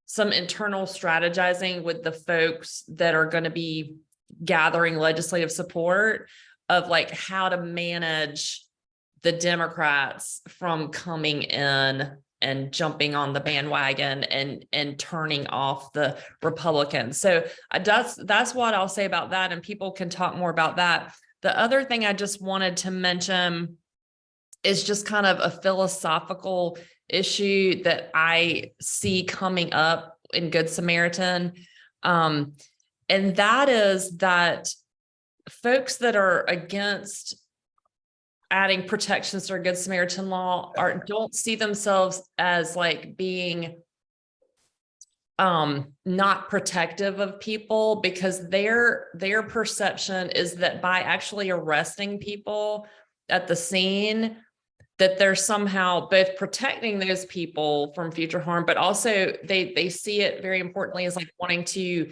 some internal strategizing with the folks that are going to be gathering legislative support, of like how to manage the Democrats from coming in and jumping on the bandwagon and turning off the Republicans. So that's what I'll say about that. And people can talk more about that. The other thing I just wanted to mention is just kind of a philosophical issue that I see coming up in Good Samaritan. And that is that folks that are against adding protections to our Good Samaritan law don't see themselves as like being not protective of people, because their perception is that by actually arresting people at the scene, that they're somehow both protecting those people from future harm, but also they see it very importantly as like wanting to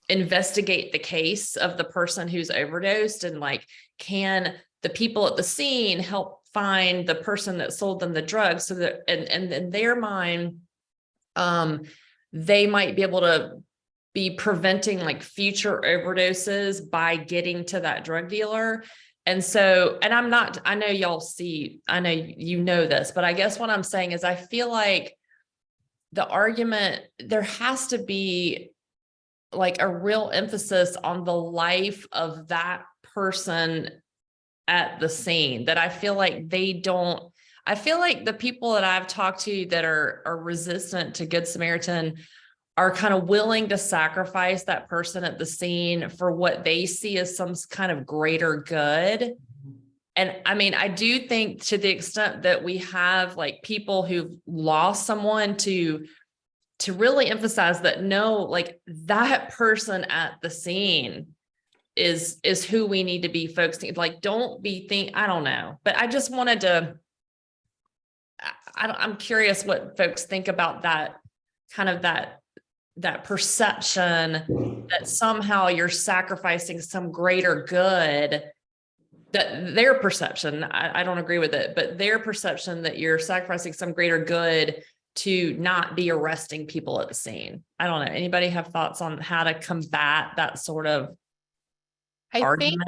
investigate the case of the person who's overdosed, and like, can the people at the scene help find the person that sold them the drugs, so that and in their mind, they might be able to be preventing like future overdoses by getting to that drug dealer. And so, and I know y'all see, I know you know this, but I guess what I'm saying is I feel like the argument, there has to be like a real emphasis on the life of that person at the scene, that I feel like I feel like the people that I've talked to that are resistant to Good Samaritan are kind of willing to sacrifice that person at the scene for what they see as some kind of greater good. And I mean, I do think, to the extent that we have like people who've lost someone, to really emphasize that, no, like that person at the scene is who we need to be focusing. Like, don't be I don't know, but I just wanted to, I'm curious what folks think about that, kind of that perception that somehow you're sacrificing some greater good, that their perception, I don't agree with it, but their perception that you're sacrificing some greater good to not be arresting people at the scene. I don't know. Anybody have thoughts on how to combat that sort of argument?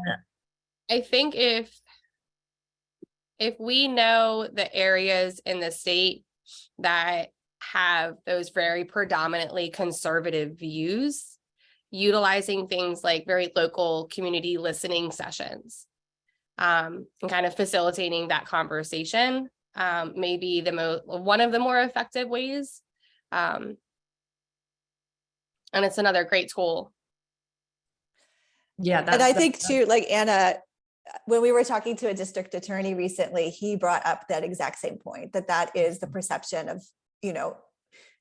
I think if we know the areas in the state that have those very predominantly conservative views, utilizing things like very local community listening sessions, and kind of facilitating that conversation, may be one of the more effective ways. And it's another great tool. Yeah. And I think too, like Anna, when we were talking to a district attorney recently, he brought up that exact same point, that is the perception of,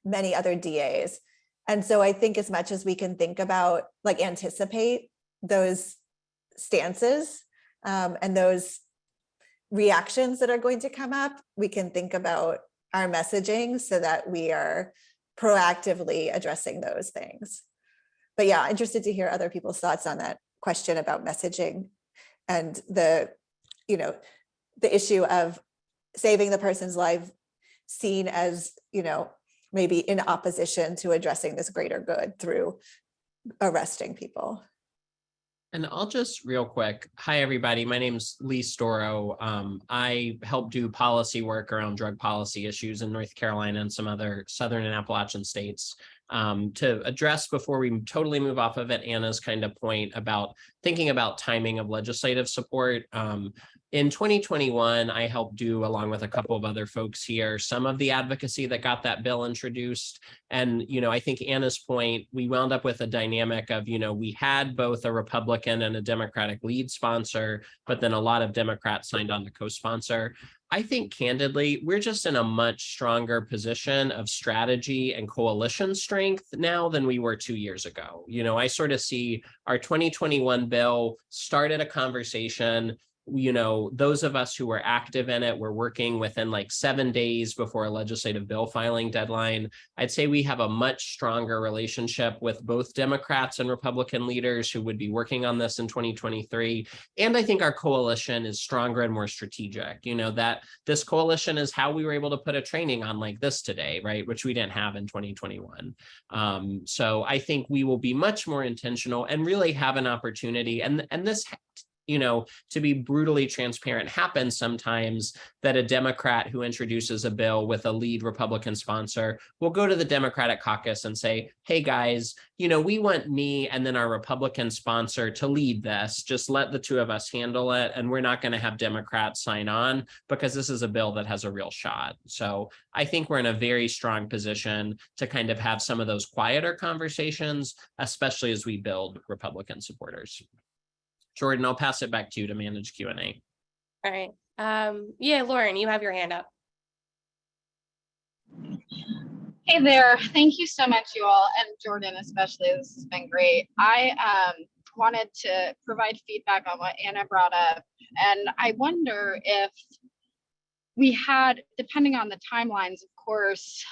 many other DAs. And so I think as much as we can think about, like, anticipate those stances, And those reactions that are going to come up, we can think about our messaging so that we are proactively addressing those things. But yeah, interested to hear other people's thoughts on that question about messaging and the issue of saving the person's life seen as, maybe in opposition to addressing this greater good through arresting people. And I'll just real quick. Hi, everybody. My name's Lee Storo. I help do policy work around drug policy issues in North Carolina and some other Southern and Appalachian states. To address, before we totally move off of it, Anna's kind of point about thinking about timing of legislative support. In 2021, I helped do, along with a couple of other folks here, some of the advocacy that got that bill introduced. And, I think Anna's point, we wound up with a dynamic of, we had both a Republican and a Democratic lead sponsor, but then a lot of Democrats signed on the co-sponsor. I think candidly, we're just in a much stronger position of strategy and coalition strength now than we were 2 years ago. I sort of see our 2021 bill started a conversation. Those of us who were active in it were working within like 7 days before a legislative bill filing deadline. I'd say we have a much stronger relationship with both Democrats and Republican leaders who would be working on this in 2023. And I think our coalition is stronger and more strategic. That this coalition is how we were able to put a training on like this today, right? Which we didn't have in 2021. So I think we will be much more intentional and really have an opportunity. And this, to be brutally transparent, happens sometimes that a Democrat who introduces a bill with a lead Republican sponsor will go to the Democratic caucus and say, hey guys, we want me and then our Republican sponsor to lead this. Just let the two of us handle it. And we're not going to have Democrats sign on because this is a bill that has a real shot. So I think we're in a very strong position to kind of have some of those quieter conversations, especially as we build Republican supporters. Jordan, I'll pass it back to you to manage Q&A. All right. Yeah, Lauren, you have your hand up. Hey there. Thank you so much, you all, and Jordan especially. This has been great. I wanted to provide feedback on what Anna brought up, and I wonder if we had, depending on the timelines, of course,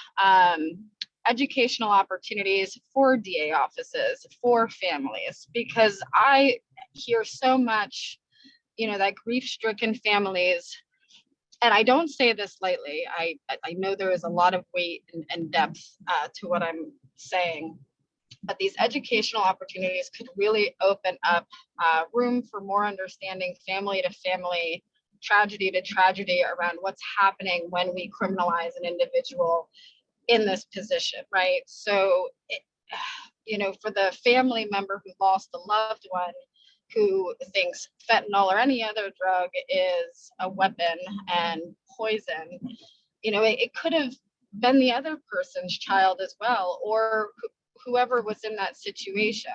educational opportunities for DA offices, for families, because I hear so much, that grief-stricken families, and I don't say this lightly, I know there is a lot of weight and depth to what I'm saying, but these educational opportunities could really open up room for more understanding, family to family, tragedy to tragedy, around what's happening when we criminalize an individual in this position, right? So, for the family member who lost a loved one, who thinks fentanyl or any other drug is a weapon and poison, it could have been the other person's child as well, or whoever was in that situation.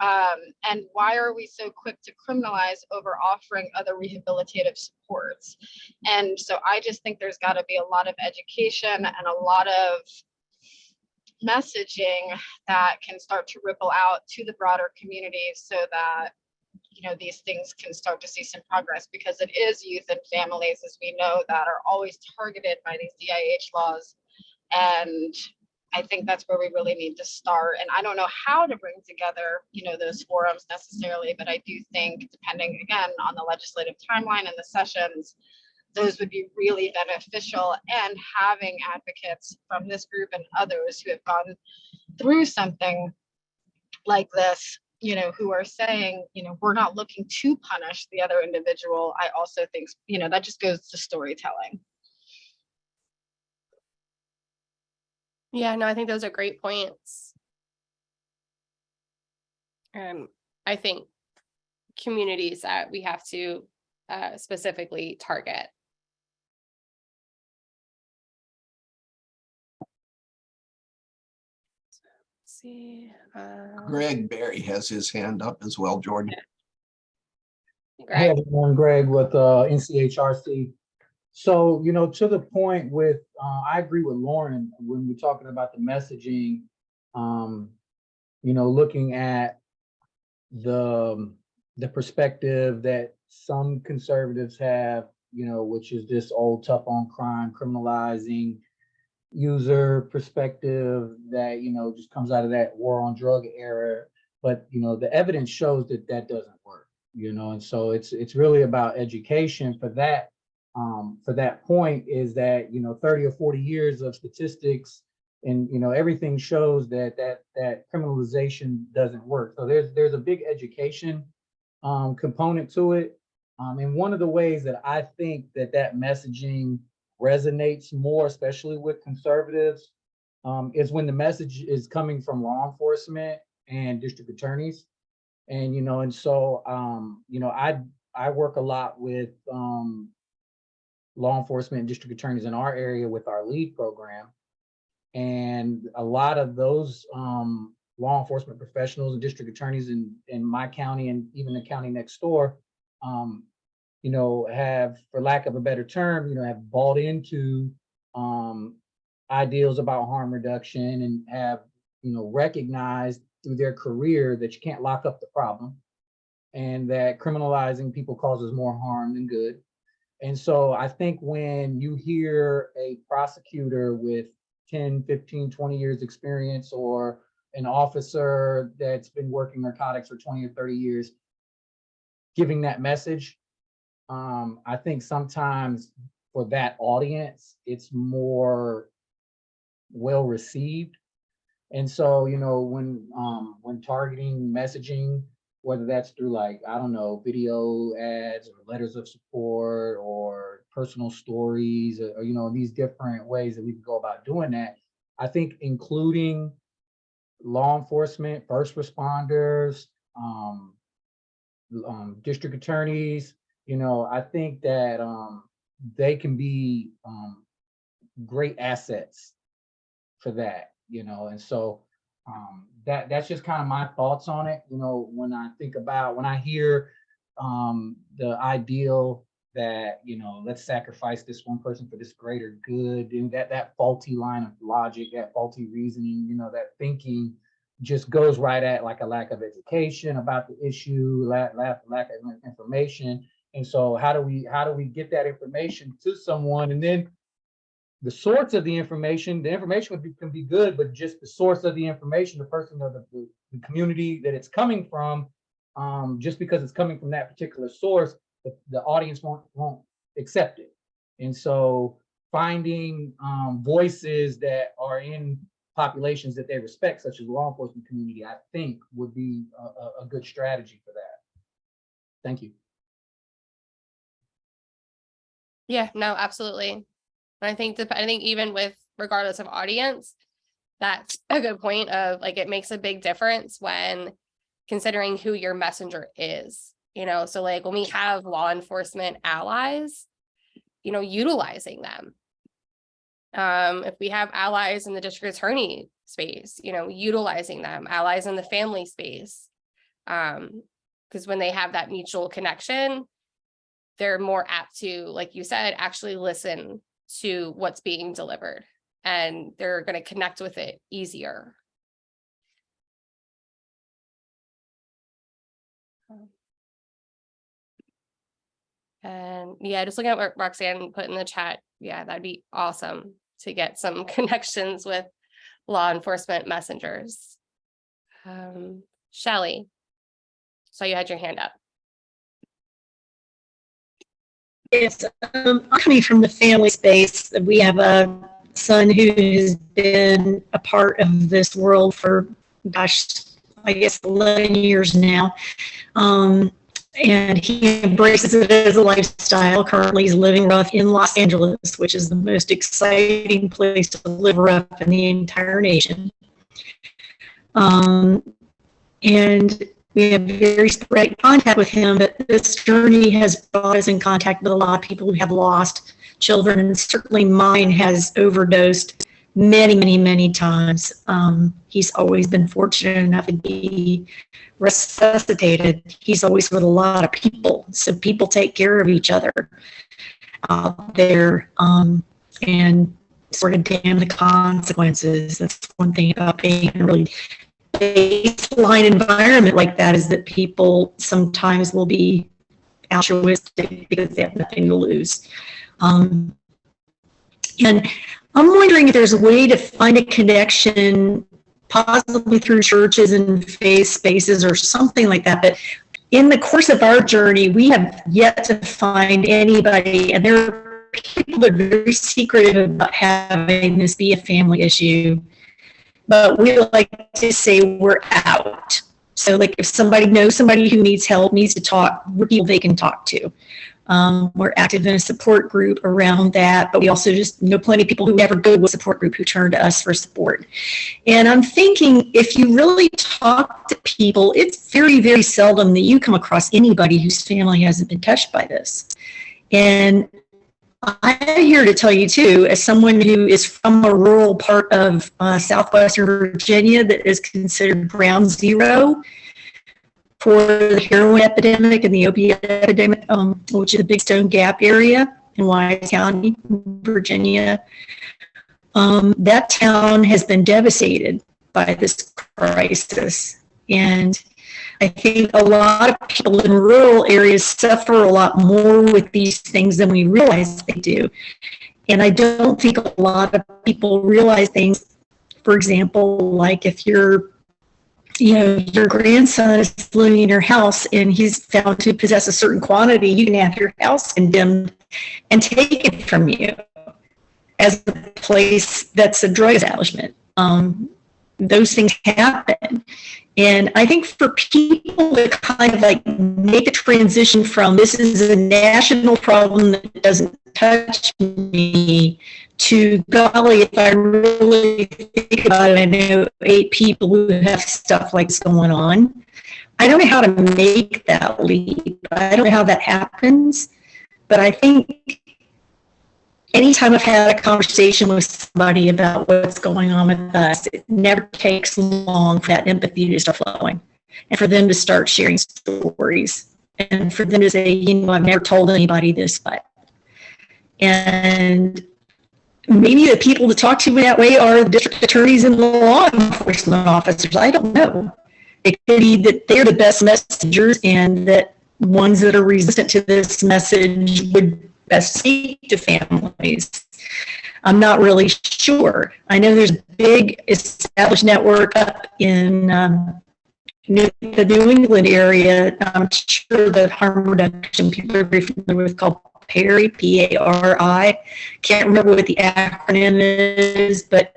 And why are we so quick to criminalize over offering other rehabilitative supports? And so I just think there's got to be a lot of education and a lot of messaging that can start to ripple out to the broader community so that these things can start to see some progress, because it is youth and families, as we know, that are always targeted by these DIH laws. And I think that's where we really need to start. And I don't know how to bring together, those forums necessarily, but I do think, depending again on the legislative timeline and the sessions, those would be really beneficial. And having advocates from this group and others who have gone through something like this, who are saying, we're not looking to punish the other individual. I also think, that just goes to storytelling. Yeah, no, I think those are great points. I think communities that we have to specifically target. Let's see. Greg Barry has his hand up as well, Jordan. Greg. Hey, everyone, Greg with NCHRC. So, to the point with, I agree with Lauren when we're talking about the messaging, looking at the the perspective that some conservatives have, which is this old tough on crime, criminalizing user perspective that, just comes out of that war on drug era. But, the evidence shows that that doesn't work, and so it's really about education for that. For that point is that, 30 or 40 years of statistics and, everything shows that criminalization doesn't work. So there's a big education component to it. And one of the ways that I think that messaging resonates more, especially with conservatives, is when the message is coming from law enforcement and district attorneys. And, and so, I work a lot with law enforcement and district attorneys in our area with our LEAD program. And a lot of those law enforcement professionals and district attorneys in my county and even the county next door, have, for lack of a better term, have bought into ideals about harm reduction and have, recognized through their career that you can't lock up the problem and that criminalizing people causes more harm than good. And so I think when you hear a prosecutor with 10, 15, 20 years experience, or an officer that's been working narcotics for 20 or 30 years giving that message, I think sometimes for that audience, it's more well received. And so, when targeting messaging, whether that's through video ads or letters of support or personal stories or these different ways that we can go about doing that, I think including law enforcement, first responders, district attorneys, I think that they can be great assets for that, and so that's just kind of my thoughts on it. When I hear the ideal that, let's sacrifice this one person for this greater good, and that faulty line of logic, that faulty reasoning, that thinking just goes right at a lack of education about the issue, lack of information. And so how do we get that information to someone? And then the source of the information can be good, but just the source of the information, the person or the community that it's coming from, just because it's coming from that particular source, the audience won't accept it. And so finding voices that are in populations that they respect, such as the law enforcement community, I think would be a good strategy for that. Thank you. Yeah, no, absolutely. And I think even with regardless of audience, that's a good point of it makes a big difference when considering who your messenger is, so when we have law enforcement allies, utilizing them. If we have allies in the district attorney space, utilizing them, allies in the family space, because when they have that mutual connection, they're more apt to, like you said, actually listen to what's being delivered, and they're going to connect with it easier. And yeah, just looking at what Roxanne put in the chat, yeah, that'd be awesome to get some connections with law enforcement messengers. Shelley, so you had your hand up. Yes, I'm coming from the family space. We have a son who has been a part of this world for, gosh, I guess 11 years now. And he embraces it as a lifestyle. Currently, he's living rough in Los Angeles, which is the most exciting place to live rough in the entire nation. And we have very sporadic contact with him, but this journey has brought us in contact with a lot of people who have lost children, and certainly mine has overdosed many, many, many times. He's always been fortunate enough to be resuscitated. He's always with a lot of people, so people take care of each other out there, and sort of damn the consequences. That's one thing about being in a really baseline environment like that is that people sometimes will be altruistic because they have nothing to lose. And I'm wondering if there's a way to find a connection, possibly through churches and faith spaces or something like that. But in the course of our journey, we have yet to find anybody, and there are people that are very secretive about having this be a family issue. But we like to say we're out. So like if somebody knows somebody who needs help, needs to talk, we're people they can talk to. We're active in a support group around that, but we also just know plenty of people who never go to a support group who turn to us for support. And I'm thinking if you really talk to people, it's very, very seldom that you come across anybody whose family hasn't been touched by this. And I'm here to tell you too, as someone who is from a rural part of southwestern Virginia that is considered ground zero for the heroin epidemic and the opiate epidemic, which is the Big Stone Gap area in Wise County, Virginia. That town has been devastated by this crisis. And I think a lot of people in rural areas suffer a lot more with these things than we realize they do. And I don't think a lot of people realize things, for example, like if your grandson is living in your house and he's found to possess a certain quantity, you can have your house condemned and take it from you as a place that's a drug establishment. Those things happen. And I think for people to kind of like make a transition from this is a national problem that doesn't touch me to golly, if I really think about it, I know 8 people who have stuff like this going on. I don't know how to make that leap. I don't know how that happens, but I think anytime I've had a conversation with somebody about what's going on with us, it never takes long for that empathy to start flowing and for them to start sharing stories and for them to say, I've never told anybody this, but. And maybe the people to talk to in that way are the district attorneys and the law enforcement officers. I don't know. It could be that they're the best messengers and that ones that are resistant to this message would best speak to families. I'm not really sure. I know there's a big established network up in the New England area. I'm sure the harm reduction people are very familiar with called PARI, P-A-R-I. Can't remember what the acronym is, but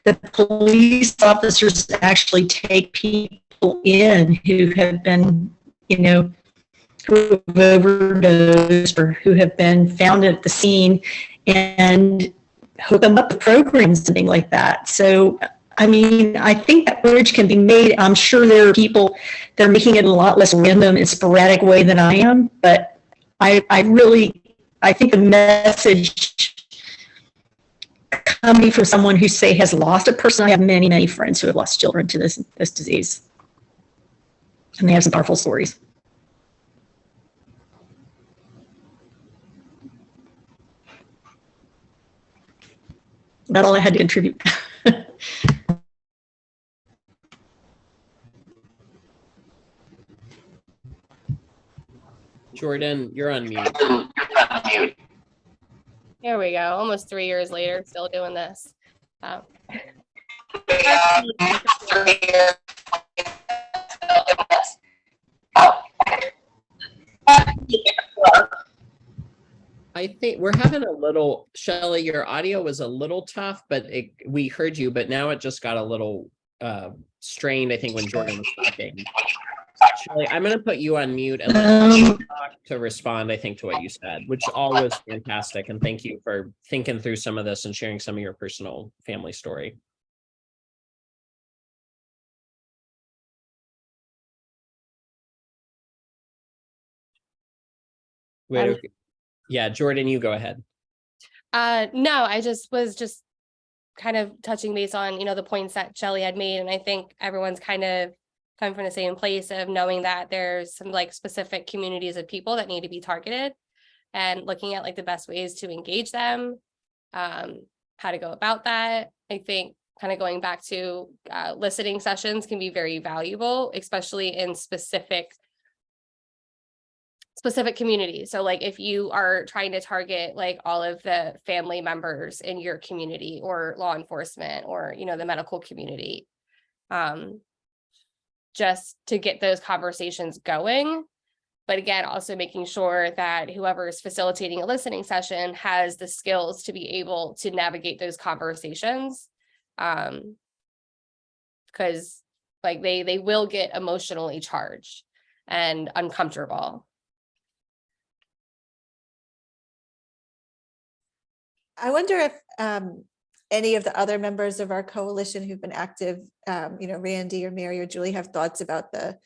the police officers actually take people in who have been, who have overdosed or who have been found at the scene and hook them up with programs and things like that. So, I mean, I think that bridge can be made. I'm sure there are people that are making it in a lot less random and sporadic way than I am, but I think the message coming from someone who has lost a person. I have many, many friends who have lost children to this disease, and they have some powerful stories. That's all I had to contribute. Jordan, you're on mute. There we go. Almost 3 years later, still doing this. I think we're having a little, Shelley, your audio was a little tough, but we heard you, but now it just got a little strained, I think, when Jordan was talking. Shelley, I'm going to put you on mute and let you talk to respond, I think, to what you said, which all was fantastic. And thank you for thinking through some of this and sharing some of your personal family story. Yeah, Jordan, you go ahead. No, I was kind of touching base on, the points that Shelley had made. And I think everyone's kind of coming from the same place of knowing that there's some like specific communities of people that need to be targeted and looking at like the best ways to engage them, how to go about that. I think kind of going back to listening sessions can be very valuable, especially in specific communities. So like if you are trying to target like all of the family members in your community or law enforcement or, you know, the medical community, just to get those conversations going. But again, also making sure that whoever is facilitating a listening session has the skills to be able to navigate those conversations. Because like they will get emotionally charged and uncomfortable. I wonder if any of the other members of our coalition who've been active, you know, Randy or Mary or Julie, have thoughts about the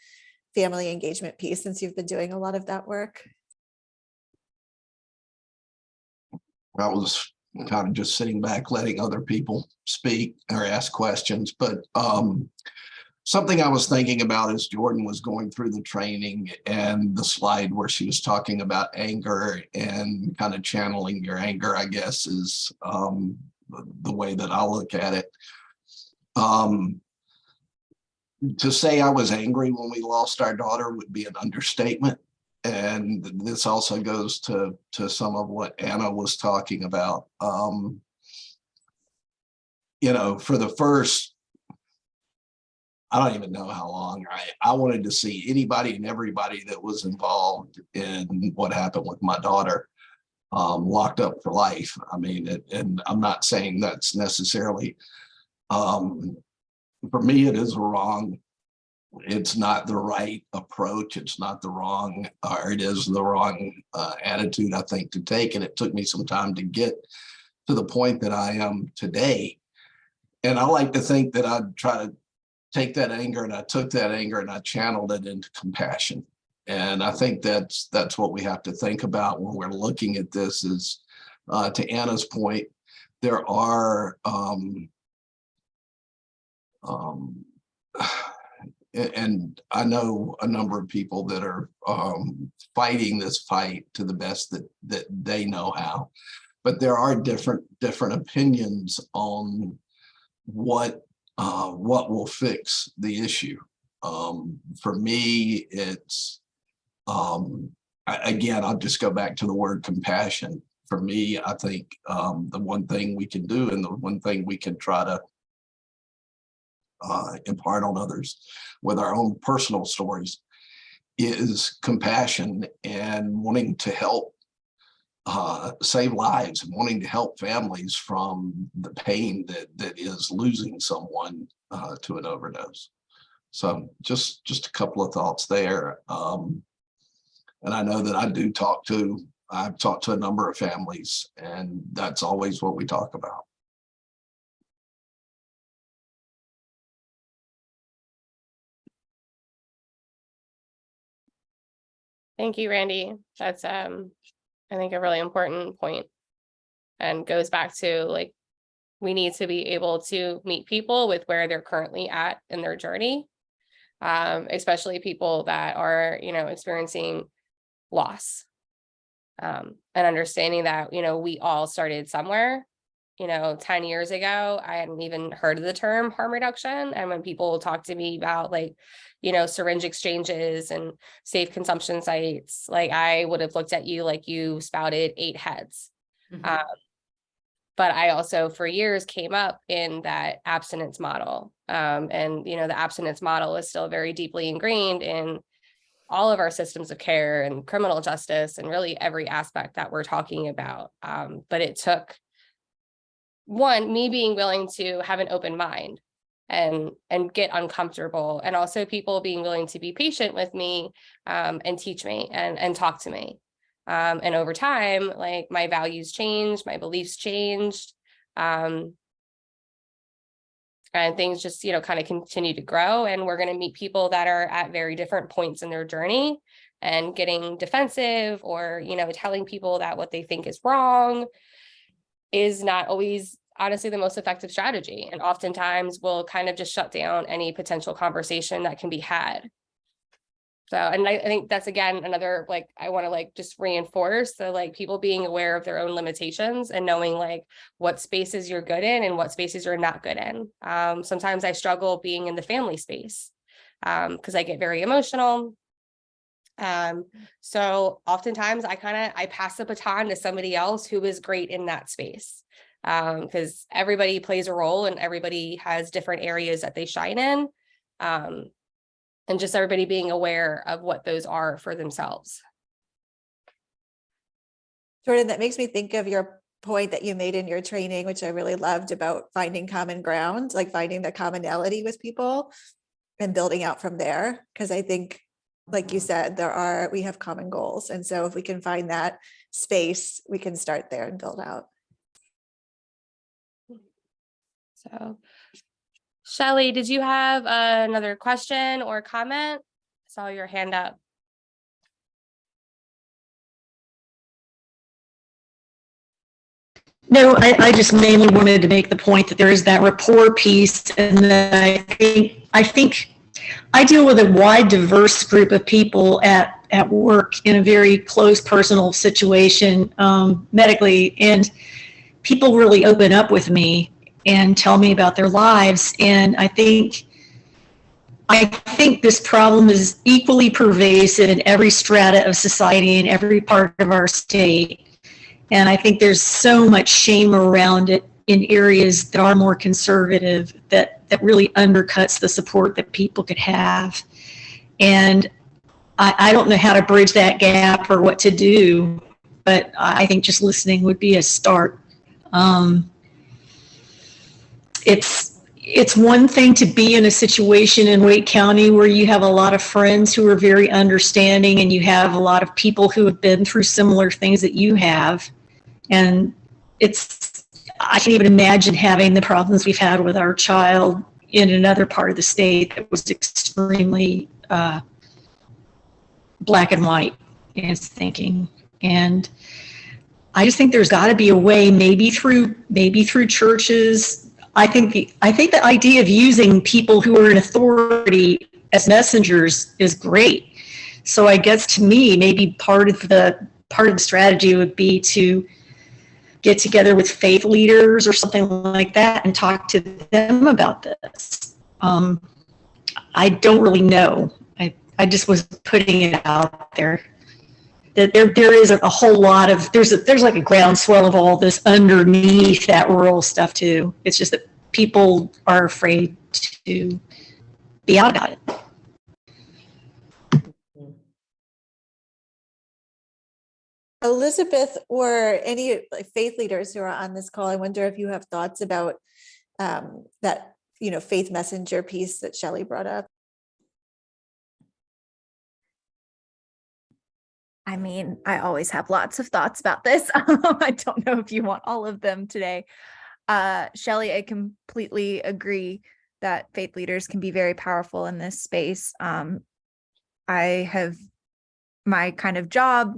family engagement piece, since you've been doing a lot of that work. I was kind of just sitting back, letting other people speak or ask questions. But something I was thinking about as Jordan was going through the training and the slide where she was talking about anger and kind of channeling your anger, I guess, is the way that I look at it. To say I was angry when we lost our daughter would be an understatement. And this also goes to some of what Anna was talking about. You know, for the first, I don't even know how long, I wanted to see anybody and everybody that was involved in what happened with my daughter locked up for life. I mean, and I'm not saying that's necessarily, for me, it is wrong. It's not the right approach. It's not the wrong, or it is the wrong attitude, I think, to take. And it took me some time to get to the point that I am today. And I like to think that I'd try to take that anger, and I took that anger and I channeled it into compassion. And I think that's what we have to think about when we're looking at this is, to Anna's point, there are, and I know a number of people that are fighting this fight to the best that they know how, but there are different opinions on what will fix the issue. For me, it's again, I'll just go back to the word compassion. For me, I think the one thing we can do, and the one thing we can try to impart on others with our own personal stories, is compassion and wanting to help save lives and wanting to help families from the pain that is losing someone to an overdose. So just a couple of thoughts there. And I know that I've talked to a number of families, and that's always what we talk about. Thank you, Randy. That's I think a really important point, and goes back to like, we need to be able to meet people with where they're currently at in their journey, especially people that are, you know, experiencing loss, and understanding that, you know, we all started somewhere. You know, 10 years ago, I hadn't even heard of the term harm reduction. And when people talk to me about like, you know, syringe exchanges and safe consumption sites, like I would have looked at you like you spouted 8 heads. Mhm. But I also for years came up in that abstinence model. And, you know, the abstinence model is still very deeply ingrained in all of our systems of care and criminal justice and really every aspect that we're talking about. But it took me being willing to have an open mind and get uncomfortable, and also people being willing to be patient with me and teach me and talk to me. And over time, like my values changed, my beliefs changed, and things just, you know, kind of continue to grow. And we're going to meet people that are at very different points in their journey, and getting defensive or, you know, telling people that what they think is wrong is not always honestly the most effective strategy, and oftentimes will kind of just shut down any potential conversation that can be had. So, and I think that's again, another, like, I want to like just reinforce the like people being aware of their own limitations and knowing like what spaces you're good in and what spaces you're not good in. Sometimes I struggle being in the family space because I get very emotional. So oftentimes I pass the baton to somebody else who is great in that space. Because everybody plays a role and everybody has different areas that they shine in. And just everybody being aware of what those are for themselves. Jordan, that makes me think of your point that you made in your training, which I really loved, about finding common ground, like finding the commonality with people and building out from there. Because I think, like you said, we have common goals. And so if we can find that space, we can start there and build out. So, Shelley, did you have another question or comment? I saw your hand up. No, I just mainly wanted to make the point that there is that rapport piece, and that I think I deal with a wide, diverse group of people at work in a very close personal situation, medically, and people really open up with me and tell me about their lives. And I think this problem is equally pervasive in every strata of society in every part of our state. And I think there's so much shame around it in areas that are more conservative that really undercuts the support that people could have. And I don't know how to bridge that gap or what to do, but I think just listening would be a start. It's one thing to be in a situation in Wake County where you have a lot of friends who are very understanding, and you have a lot of people who have been through similar things that you have. And I can't even imagine having the problems we've had with our child in another part of the state that was extremely black and white in its thinking. And I just think there's got to be a way, maybe through churches. I think the idea of using people who are in authority as messengers is great. So I guess, to me, maybe part of the strategy would be to get together with faith leaders or something like that and talk to them about this. I don't really know. I just was putting it out there. That there isn't a whole lot of, there's like a groundswell of all this underneath that rural stuff too. It's just that people are afraid to be out about it. Elizabeth, or any faith leaders who are on this call, I wonder if you have thoughts about that, faith messenger piece that Shelley brought up. I mean, I always have lots of thoughts about this. I don't know if you want all of them today. Shelley, I completely agree that faith leaders can be very powerful in this space. I have my kind of job,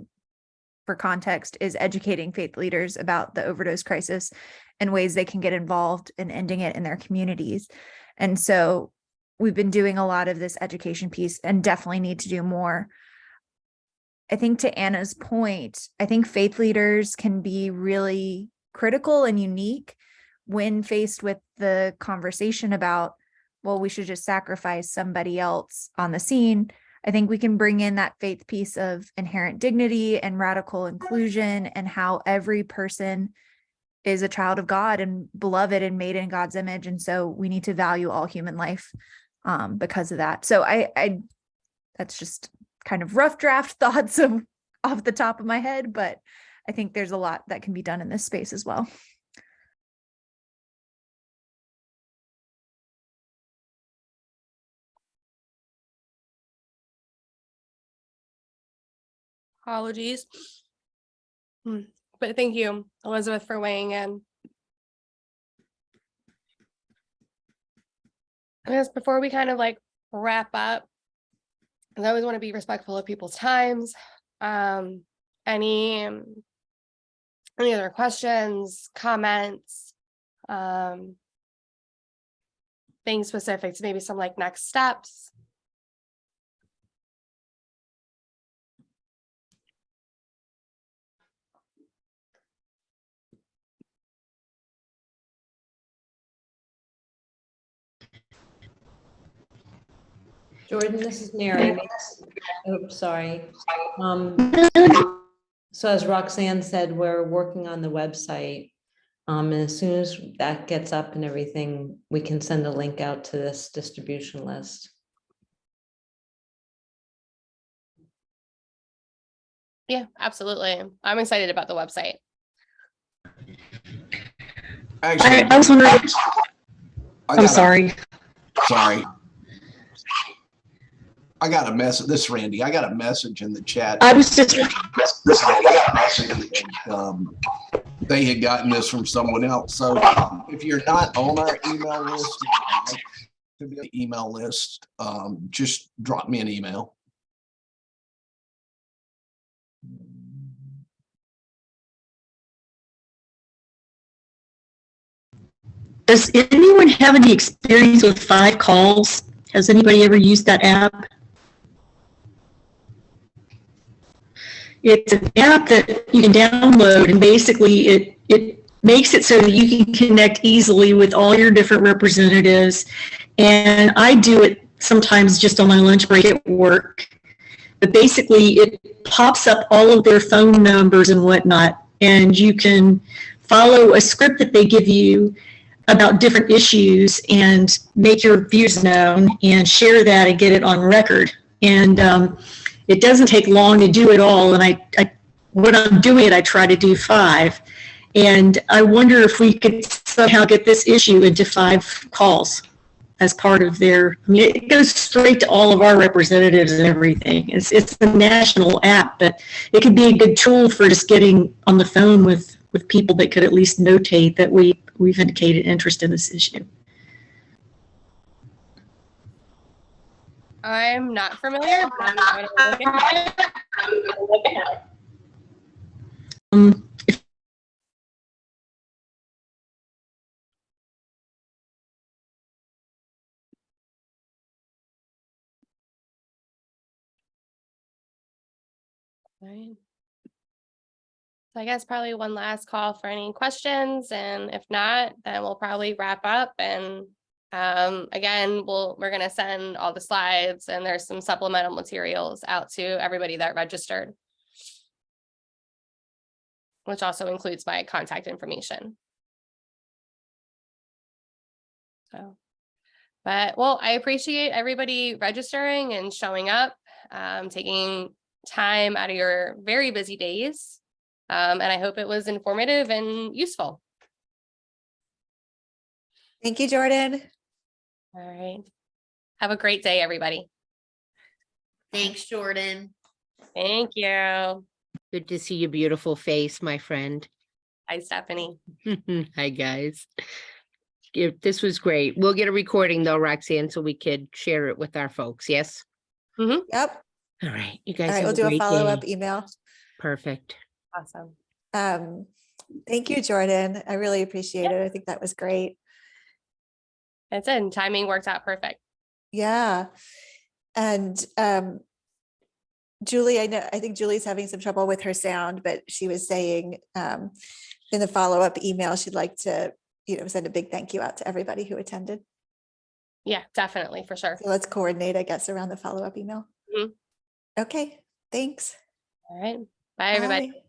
for context, is educating faith leaders about the overdose crisis and ways they can get involved in ending it in their communities. And so we've been doing a lot of this education piece and definitely need to do more. I think, to Anna's point, I think faith leaders can be really critical and unique when faced with the conversation about, well, we should just sacrifice somebody else on the scene. I think we can bring in that faith piece of inherent dignity and radical inclusion, and how every person is a child of God and beloved and made in God's image. And so we need to value all human life because of that. So I that's just kind of rough draft thoughts off the top of my head, but I think there's a lot that can be done in this space as well. Apologies. But thank you, Elizabeth, for weighing in. I guess before we kind of like wrap up, I always want to be respectful of people's times. Any other questions, comments, things specific to maybe some like next steps? Jordan, this is Mary. Oh, sorry. So as Roxanne said, we're working on the website. And as soon as that gets up and everything, we can send a link out to this distribution list. Yeah, absolutely. I'm excited about the website. Actually, I was wondering, I I'm got sorry. sorry. I got a message. This is Randy. I got a message in the chat. I was just, They had gotten this from someone else. So if you're not on our email list, to be on the email list, just drop me an email. does anyone have any experience with 5 calls? Has anybody ever used that app? It's an app that you can download, and basically it makes it so that you can connect easily with all your different representatives. And I do it sometimes just on my lunch break at work. But basically it pops up all of their phone numbers and whatnot, and you can follow a script that they give you about different issues and make your views known and share that and get it on record. And it doesn't take long to do it all. And when I'm doing it, I try to do 5. And I wonder if we could somehow get this issue into 5 calls as part of their, I mean, it goes straight to all of our representatives and everything. It's a national app, but it could be a good tool for just getting on the phone with people that could at least notate that we've indicated interest in this issue. I'm not familiar, but I'm going to look at it. If Right. So I guess probably one last call for any questions, and if not, then we'll probably wrap up. And again, we're going to send all the slides, and there's some supplemental materials out to everybody that registered, which also includes my contact information. So, but well, I appreciate everybody registering and showing up, taking time out of your very busy days. And I hope it was informative and useful. Thank you, Jordan. All right. Have a great day, everybody. Thanks, Jordan. Thank you. Good to see your beautiful face, my friend. Hi, Stephanie. Hi, guys. This was great. We'll get a recording though, Roxanne, so we could share it with our folks. Yes. Yep. All right. You All guys right, have we'll do a great follow-up day. email. Perfect. Awesome. Thank you, Jordan. I really appreciate it. I think that was great. That's it. And timing worked out perfect. Yeah. And Julie, I think Julie's having some trouble with her sound, but she was saying in the follow-up email, she'd like to, send a big thank you out to everybody who attended. Yeah, definitely, for sure. So let's coordinate, I guess, around the follow-up email. Mhm. Okay, thanks. All right. Bye, everybody. Bye.